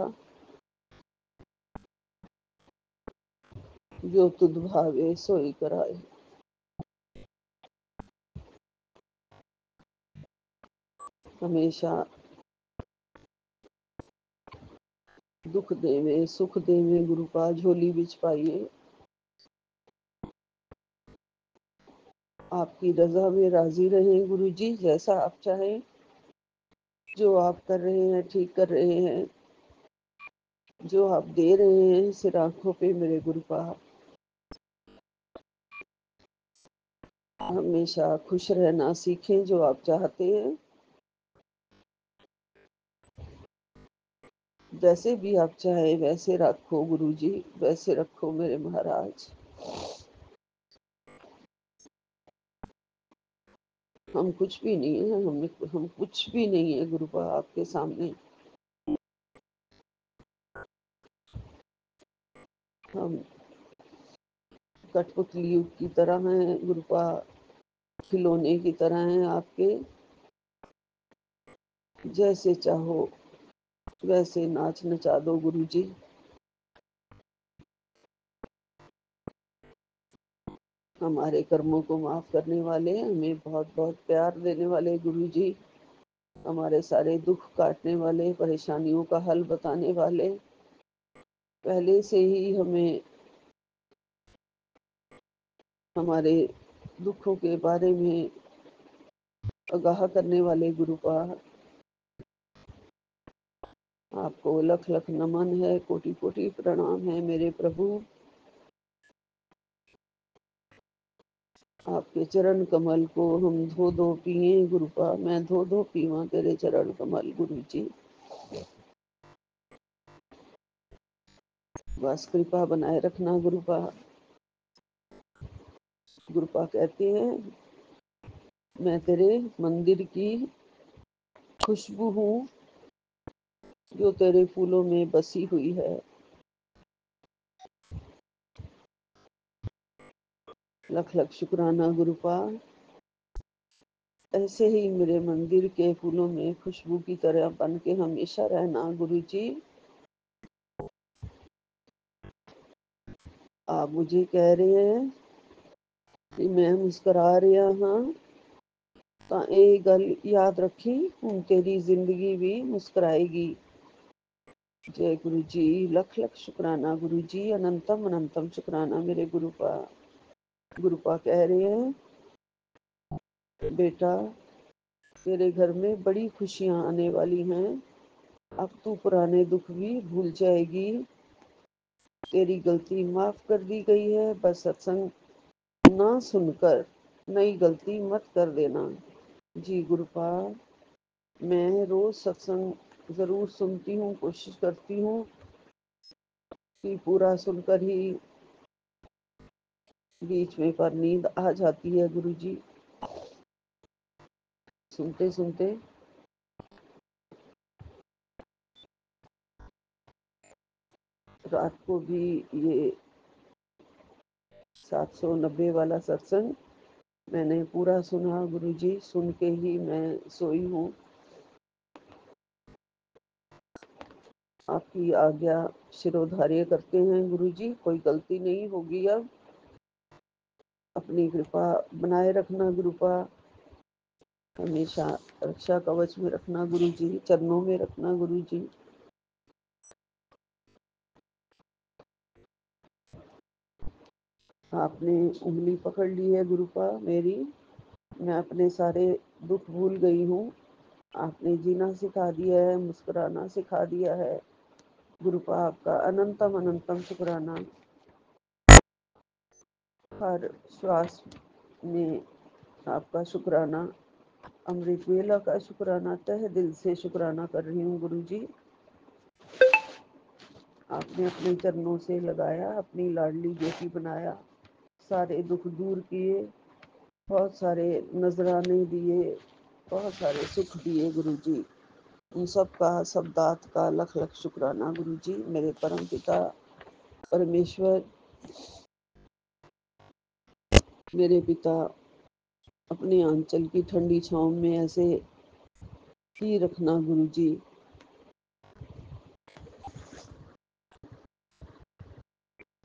Speaker 7: जो तुद भावे सोई कराए। हमेशा दुख देवे सुख देवे गुरुपा झोली बिच पाइए। आपकी रजा में राजी रहे गुरु जी। जैसा आप चाहें, जो आप कर रहे हैं ठीक कर रहे हैं, जो आप दे रहे हैं सिर आंखों पे मेरे गुरुपा। हमेशा खुश रहना सीखें जो आप चाहते हैं। जैसे भी आप चाहे वैसे रखो गुरु जी, वैसे रखो मेरे महाराज। हम कुछ भी नहीं है, हम कुछ भी नहीं है गुरुपा आपके सामने। हम कठपुतली की तरह हैं गुरुपा, खिलौने की तरह हैं आपके। जैसे चाहो वैसे नाच नचा दो गुरु जी। हमारे कर्मों को माफ करने वाले, हमें बहुत बहुत प्यार देने वाले गुरु जी। हमारे सारे दुख काटने वाले, परेशानियों का हल बताने वाले, पहले से ही हमें हमारे दुखों के बारे में आगाह करने वाले गुरुपा। आपको लख लख नमन है, कोटि कोटि प्रणाम है मेरे प्रभु। आपके चरण कमल को हम धो धो पिए गुरुपा। मैं धो धो पीवा तेरे चरण कमल गुरु जी। बस कृपा बनाए रखना गुरुपा। गुरुपा कहते हैं, मैं तेरे मंदिर की खुशबू हूँ जो तेरे फूलों में बसी हुई है। लख लख शुक्राना गुरुपा। ऐसे ही मेरे मंदिर के फूलों में खुशबू की तरह बन के हमेशा रहना गुरु जी। आप मुझे कह रहे हैं कि मैं मुस्करा रहा हाँ, ਤਾਂ ਇਹ ਗੱਲ याद रखी ਹੁਣ तेरी जिंदगी भी मुस्कुराएगी। जय गुरु जी। लख लख शुक्राना गुरु जी। अनंतम अनंतम शुक्राना मेरे गुरुपा। गुरुपा कह रहे हैं, बेटा तेरे घर में बड़ी खुशियां आने वाली हैं। अब तू पुराने दुख भी भूल जाएगी। तेरी गलती माफ कर दी गई है। बस सत्संग ना सुनकर नई गलती मत कर देना। जी गुरुपा, मैं रोज सत्संग जरूर सुनती हूँ, कोशिश करती हूँ कि पूरा सुनकर ही, बीच में पर नींद आ जाती है गुरु जी। सुनते सुनते रात को भी ये 790 वाला सत्संग मैंने पूरा सुना गुरुजी, सुन के ही मैं सोई हूँ। आपकी आज्ञा शिरोधार्य करते हैं गुरुजी, कोई गलती नहीं होगी अब। अपनी कृपा बनाए रखना गुरुपा, हमेशा रक्षा कवच में रखना गुरुजी, चरणों में रखना गुरुजी। आपने उंगली पकड़ ली है गुरुपा मेरी, मैं अपने सारे दुख भूल गई हूँ। आपने जीना सिखा दिया है, मुस्कुराना सिखा दिया है गुरुपा। आपका अनंतम अनंतम शुक्राना। हर श्वास में आपका शुक्राना, अमृत वेला का शुक्राना, तहे दिल से शुक्राना कर रही हूँ गुरुजी। आपने अपने चरणों से लगाया, अपनी लाडली बेटी बनाया, सारे दुख दूर किए, बहुत सारे नजराने दिए, बहुत सारे सुख दिए गुरुजी। उन सब का, सब दात का लख लख शुक्राना गुरुजी। मेरे परम पिता परमेश्वर, मेरे पिता अपने आंचल की ठंडी छांव में ऐसे ही रखना गुरुजी।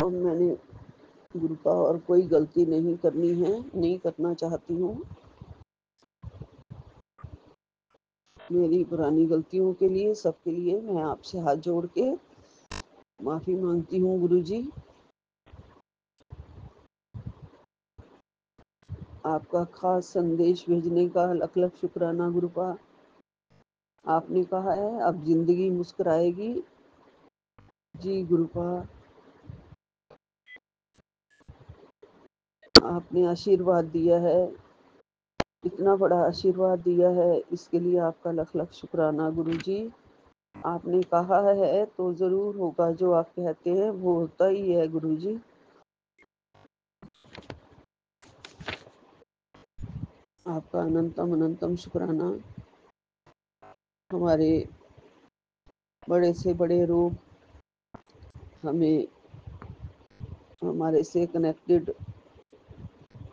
Speaker 7: और मैंने गुरुपा और कोई गलती नहीं करनी है, नहीं करना चाहती हूँ। मेरी पुरानी गलतियों के लिए, सबके लिए मैं आपसे हाथ जोड़ के माफी मांगती हूँ गुरुजी। आपका खास संदेश भेजने का लख लख शुक्राना गुरुपा। आपने कहा है अब जिंदगी मुस्कुराएगी। जी गुरुपा, आपने आशीर्वाद दिया है, इतना बड़ा आशीर्वाद दिया है, इसके लिए आपका लख लख शुक्राना गुरुजी। आपने कहा है तो जरूर होगा, जो आप कहते हैं वो होता ही है गुरुजी। आपका अनंतम अनंतम शुक्राना। हमारे बड़े से बड़े रोग हमें हमारे से कनेक्टेड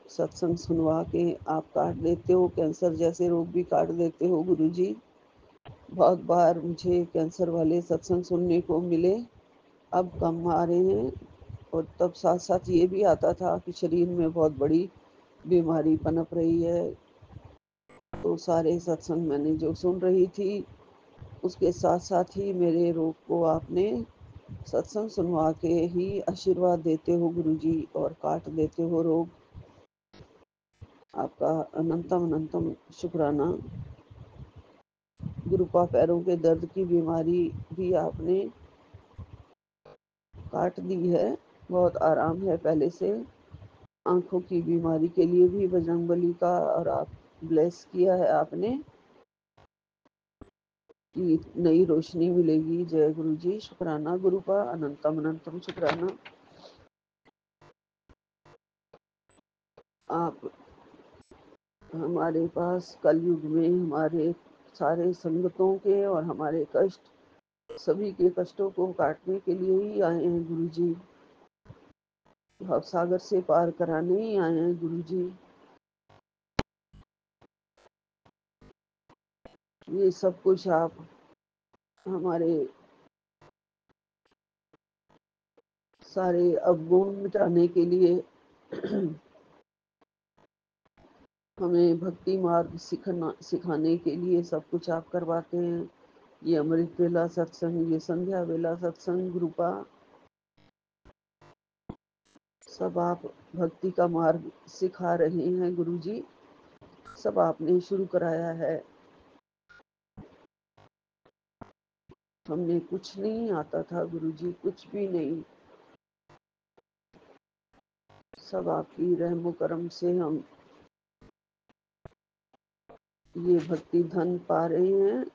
Speaker 7: सत्संग सुनवा के आप काट देते हो, कैंसर जैसे रोग भी काट देते हो गुरुजी। बहुत बार मुझे कैंसर वाले सत्संग सुनने को मिले, अब कम आ रहे हैं। और तब साथ साथ ये भी आता था कि शरीर में बहुत बड़ी बीमारी पनप रही है। तो सारे सत्संग मैंने जो सुन रही थी, उसके साथ साथ ही मेरे रोग को आपने सत्संग सुनवा के ही आशीर्वाद देते हो गुरुजी, और काट देते हो रोग। आपका अनंतम अनंतम शुक्राना गुरुपा। पैरों के दर्द की बीमारी भी आपने काट दी है, बहुत आराम है पहले से। आंखों की बीमारी के लिए भी बजरंगबली का और आप ब्लेस किया है आपने कि नई रोशनी मिलेगी। जय गुरु जी, शुक्राना गुरुपा, अनंतम अनंतम शुक्राना। आप हमारे पास कलयुग में हमारे सारे संगतों के और हमारे कष्ट, सभी के कष्टों को काटने के लिए ही आए हैं गुरु जी। भव सागर से पार कराने ही आए हैं गुरु जी। ये सब कुछ आप हमारे सारे अवगुण मिटाने के लिए हमें भक्ति मार्ग सिखाने के लिए सब कुछ आप करवाते हैं। ये अमृत वेला सत्संग, ये संध्या वेला सत्संग गुरुपा, सब आप भक्ति का मार्ग सिखा रहे हैं गुरु जी। सब आपने शुरू कराया है। हमने कुछ नहीं आता था गुरु जी, कुछ भी नहीं। सब आपकी रहमो करम से हम ये भक्ति धन पा रहे हैं।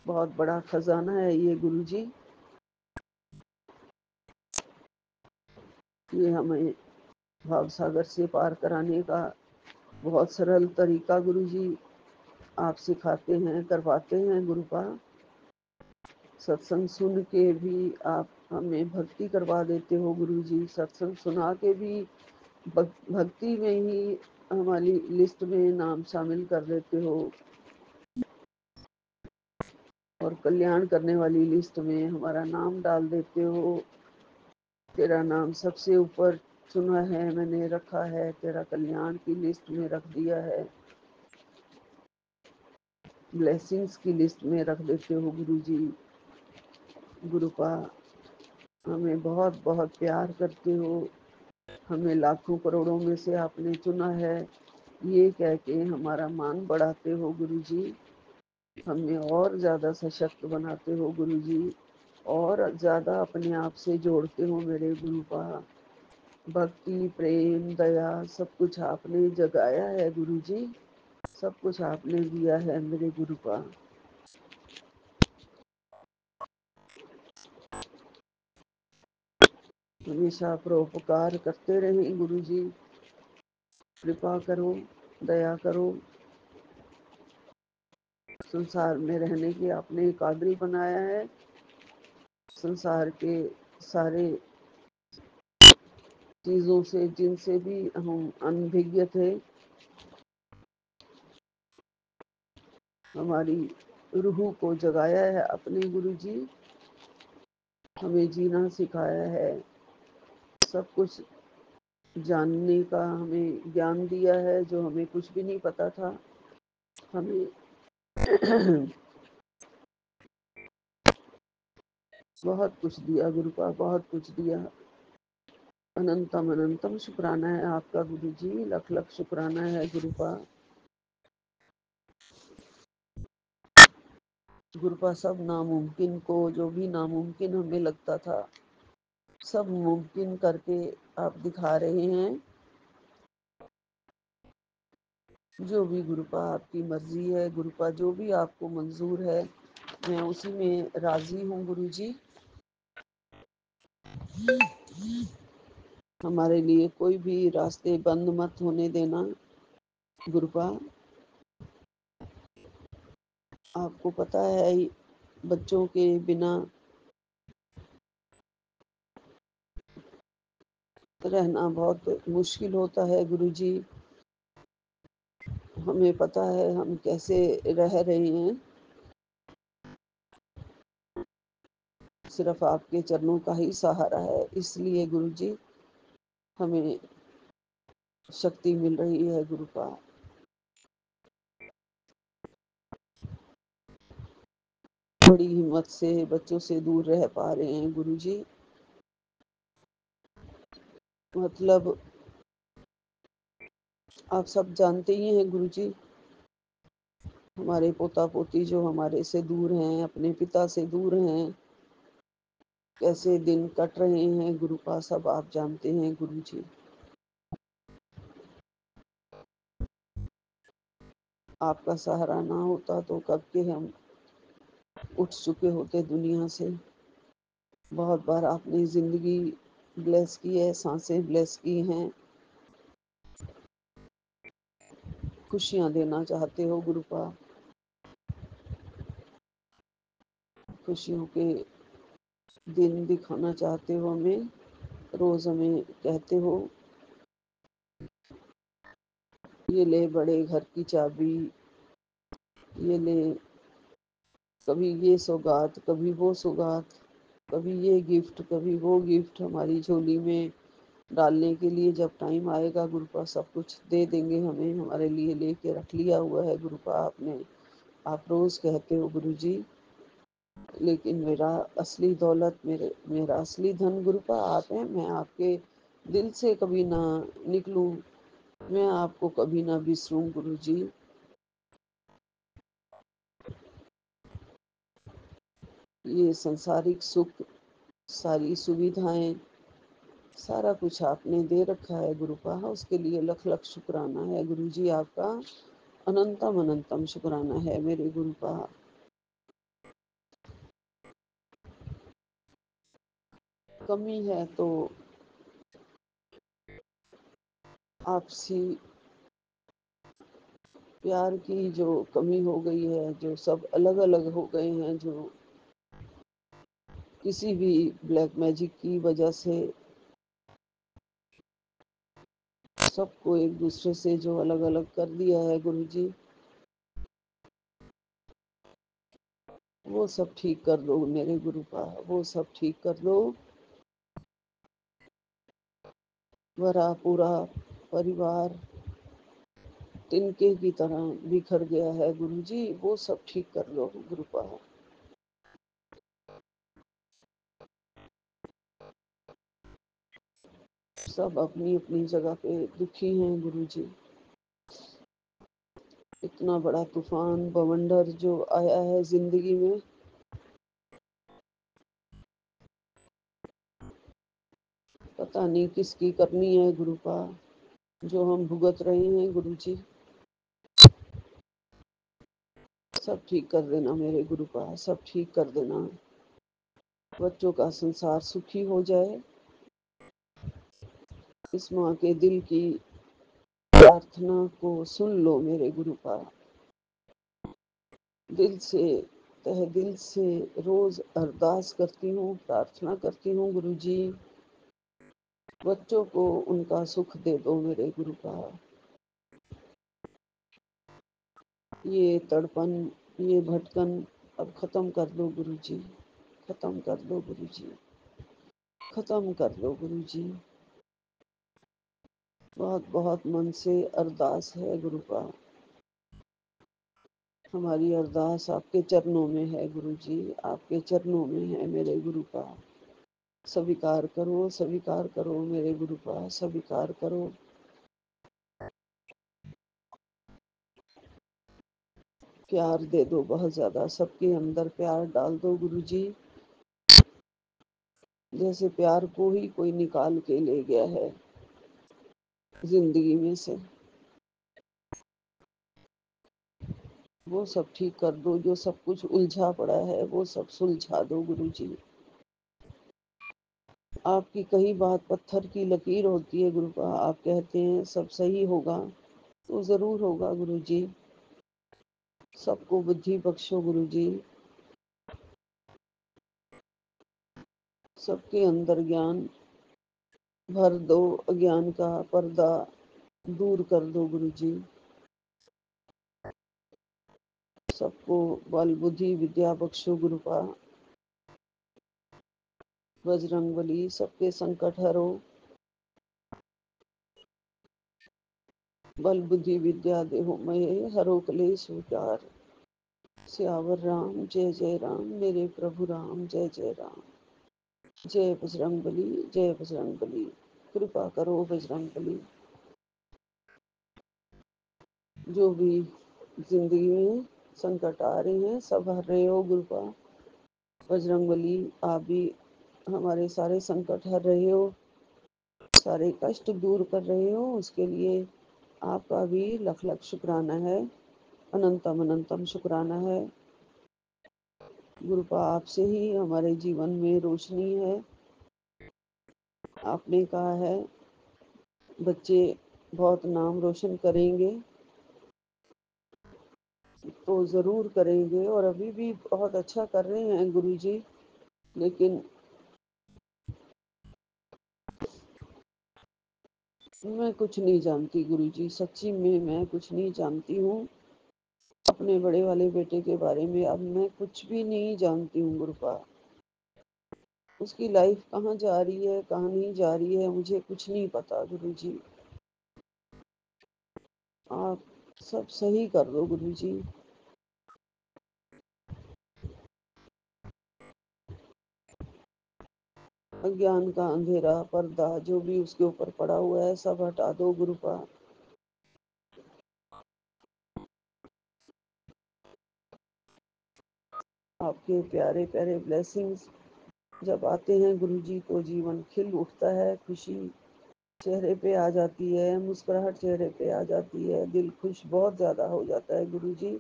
Speaker 7: बहुत बड़ा खजाना है ये गुरु जी। ये हमें भाव सागर से पार कराने का बहुत सरल तरीका गुरु जी आप सिखाते हैं, करवाते हैं गुरुपा। सत्संग सुन के भी आप हमें भक्ति करवा देते हो गुरु जी। सत्संग सुना के भी भक्ति में ही हमारी लिस्ट में नाम शामिल कर देते हो और कल्याण करने वाली लिस्ट में हमारा नाम डाल देते हो। तेरा नाम सबसे ऊपर चुना है, मैंने रखा है, तेरा कल्याण की लिस्ट में रख दिया है, ब्लेसिंग्स की लिस्ट में रख देते हो गुरुजी। गुरुपा हमें बहुत बहुत प्यार करते हो, हमें लाखों करोड़ों में से आपने चुना है, ये कह के हमारा मान बढ़ाते हो गुरुजी। हमें और ज़्यादा सशक्त बनाते हो गुरुजी, और ज़्यादा अपने आप से जोड़ते हो मेरे गुरुपा। भक्ति, प्रेम, दया सब कुछ आपने जगाया है गुरुजी, सब कुछ आपने दिया है मेरे गुरुपा। हमेशा परोपकार करते रहें गुरुजी, कृपा करो, दया करो। संसार में रहने के आपने काबिल बनाया है, संसार के सारे चीज़ों से जिनसे भी हम अनभिज्ञ थे, हमारी रूह को जगाया है अपने गुरुजी, हमें जीना सिखाया है, सब कुछ जानने का हमें ज्ञान दिया है जो हमें कुछ भी नहीं पता था। हमें बहुत कुछ दिया गुरुपा, बहुत कुछ दिया। अनंतम अनंतम शुक्राना है आपका गुरुजी, लख लख शुक्राना है गुरुपा। गुरुपा सब नामुमकिन को, जो भी नामुमकिन हमें लगता था, सब मुमकिन करके आप दिखा रहे हैं। जो भी गुरुपा आपकी मर्जी है गुरुपा, जो भी आपको मंजूर है मैं उसी में राजी हूँ गुरुजी। हमारे लिए कोई भी रास्ते बंद मत होने देना गुरुपा। आपको पता है बच्चों के बिना रहना बहुत मुश्किल होता है गुरुजी। हमें पता है हम कैसे रह रहे हैं, सिर्फ आपके चरणों का ही सहारा है, इसलिए गुरुजी हमें शक्ति मिल रही है गुरुपा। बड़ी हिम्मत से बच्चों से दूर रह पा रहे हैं गुरुजी। मतलब आप सब जानते ही हैं गुरुजी, हमारे पोता पोती जो हमारे से दूर हैं, अपने पिता से दूर हैं, कैसे दिन कट रहे हैं गुरुपा, सब आप जानते हैं गुरुजी। आपका सहारा ना होता तो कब के हम उठ चुके होते दुनिया से। बहुत बार आपने जिंदगी ब्लेस की है, सांसें ब्लेस की हैं, खुशियां देना चाहते हो गुरुपा, खुशियों के दिन दिखाना चाहते हो हमें। रोज हमें कहते हो ये ले बड़े घर की चाबी, ये ले, कभी ये सौगात कभी वो सौगात, कभी ये गिफ्ट कभी वो गिफ्ट हमारी झोली में डालने के लिए। जब टाइम आएगा गुरुपा सब कुछ दे देंगे हमें, हमारे लिए लेके रख लिया हुआ है गुरुपा आपने। आप रोज कहते हो गुरुजी, लेकिन मेरा असली दौलत, मेरा असली धन गुरुपा आप हैं। मैं आपके दिल से कभी ना निकलूं, मैं आपको कभी ना बिसरूं गुरुजी। ये संसारिक सुख, सारी सुविधाएं, सारा कुछ आपने दे रखा है गुरुपा, उसके लिए लख लख शुक्राना है गुरुजी आपका। अनंतम अनंतम शुक्राना है मेरे गुरुपा। कमी है तो आपसी प्यार की जो कमी हो गई है, जो सब अलग अलग हो गए हैं, जो किसी भी ब्लैक मैजिक की वजह से सबको एक दूसरे से जो अलग अलग कर दिया है गुरुजी, वो सब ठीक कर दो मेरे गुरुपा, वो सब ठीक कर दो। मेरा पूरा परिवार तिनके की तरह बिखर गया है गुरुजी, वो सब ठीक कर लो गुरुपा। सब अपनी अपनी जगह पे दुखी हैं गुरुजी। इतना बड़ा तूफान बवंडर जो आया है जिंदगी में, पता नहीं किसकी करनी है गुरुपा, जो हम भुगत रहे हैं गुरुजी। सब ठीक कर देना मेरे गुरुपा, सब ठीक कर देना। बच्चों का संसार सुखी हो जाए, इस माँ के दिल की प्रार्थना को सुन लो मेरे गुरुपा। दिल से, तहे दिल से रोज अरदास करती हूँ, प्रार्थना करती हूँ गुरुजी, बच्चों को उनका सुख दे दो मेरे गुरुपा। ये तड़पन, ये भटकन अब खत्म कर दो गुरुजी, खत्म कर दो गुरुजी, खत्म कर दो गुरुजी। बहुत बहुत मन से अरदास है गुरुपा, हमारी अरदास आपके चरणों में है गुरुजी, आपके चरणों में है मेरे गुरुपा। स्वीकार करो, स्वीकार करो मेरे गुरुपा, स्वीकार करो। प्यार दे दो बहुत ज्यादा, सबके अंदर प्यार डाल दो गुरुजी, जैसे प्यार को ही कोई निकाल के ले गया है जिंदगी में से। वो सब ठीक कर दो, जो सब कुछ उलझा पड़ा है वो सब सुलझा दो गुरुजी। आपकी कही बात पत्थर की लकीर होती है गुरुपा, आप कहते हैं सब सही होगा तो जरूर होगा गुरुजी। सबको बुद्धि बख्शो गुरुजी, सबके अंदर ज्ञान भर दो, अज्ञान का पर्दा दूर कर दो गुरुजी। सबको बल बुद्धि विद्या बख्शो गुरुपा। बजरंग बली सबके संकट हरो, बल बुद्धि विद्या देहो मये, हरो कलेश विकार। सियावर राम जय जय राम, मेरे प्रभु राम जय जय राम। जय बजरंग बली, जय बजरंग बली। कृपा करो बजरंग बली। जो भी जिंदगी में संकट आ रहे हैं सब हर रहे हो गुरुपा। बजरंग बली आप भी हमारे सारे संकट हर रहे हो, सारे कष्ट दूर कर रहे हो, उसके लिए आपका भी लख लख शुक्राना है, अनंतम अनंतम शुक्राना है गुरुपा। आपसे ही हमारे जीवन में रोशनी है। आपने कहा है बच्चे बहुत नाम रोशन करेंगे, तो जरूर करेंगे, और अभी भी बहुत अच्छा कर रहे हैं गुरुजी। लेकिन मैं कुछ नहीं जानती गुरुजी, सच्ची में मैं कुछ नहीं जानती हूँ अपने बड़े वाले बेटे के बारे में। अब मैं कुछ भी नहीं जानती हूँ गुरुपा। उसकी लाइफ कहाँ जा रही है कहाँ नहीं जा रही है मुझे कुछ नहीं पता गुरुजी। आप सब सही कर दो गुरुजी। अज्ञान का अंधेरा पर्दा जो भी उसके ऊपर पड़ा हुआ है सब हटा दो गुरुपा। आपके प्यारे प्यारे ब्लेसिंग्स जब आते हैं गुरुजी तो जीवन खिल उठता है, खुशी चेहरे पे आ जाती है, मुस्कुराहट चेहरे पे आ जाती है, दिल खुश बहुत ज्यादा हो जाता है गुरुजी।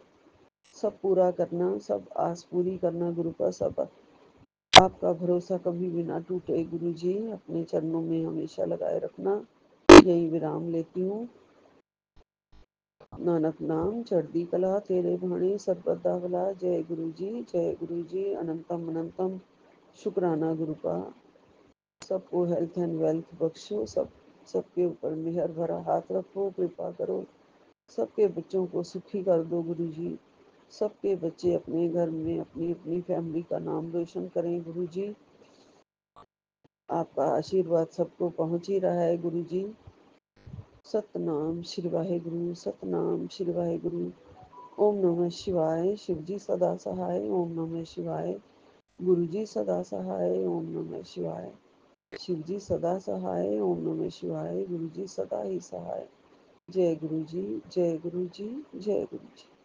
Speaker 7: सब पूरा करना, सब आस पूरी करना गुरुपा, सब आपका भरोसा कभी भी ना टूटे गुरुजी, अपने चरणों में हमेशा लगाए रखना। यही विराम लेती हूँ। नानक नाम चढ़दी कला तेरे भाणे सर्वदा भला। जय गुरुजी, जय गुरुजी, अनंतम अनंतम शुक्राना गुरुपा। सबको हेल्थ एंड वेल्थ बख्शो, सब सबके ऊपर मेहर भरा हाथ रखो, कृपा करो, सबके बच्चों को सुखी कर दो गुरु जी। सबके बच्चे अपने घर में अपनी अपनी फैमिली का नाम रोशन करें गुरु जी। आपका आशीर्वाद सबको पहुंच ही रहा है गुरु जी। सतनाम श्री वाहेगुरु, सतनाम श्री वाहेगुरु। ओम नमः शिवाय। शिव जी सदा सहाय। ओम नमः शिवाय। गुरु जी सदा सहाय। ओम नमः शिवाय। शिव जी सदा सहाय। ओम नमः शिवाय। गुरु जी सदा ही सहाय। जय गुरु जी, जय गुरु जी, जय गुरु जी।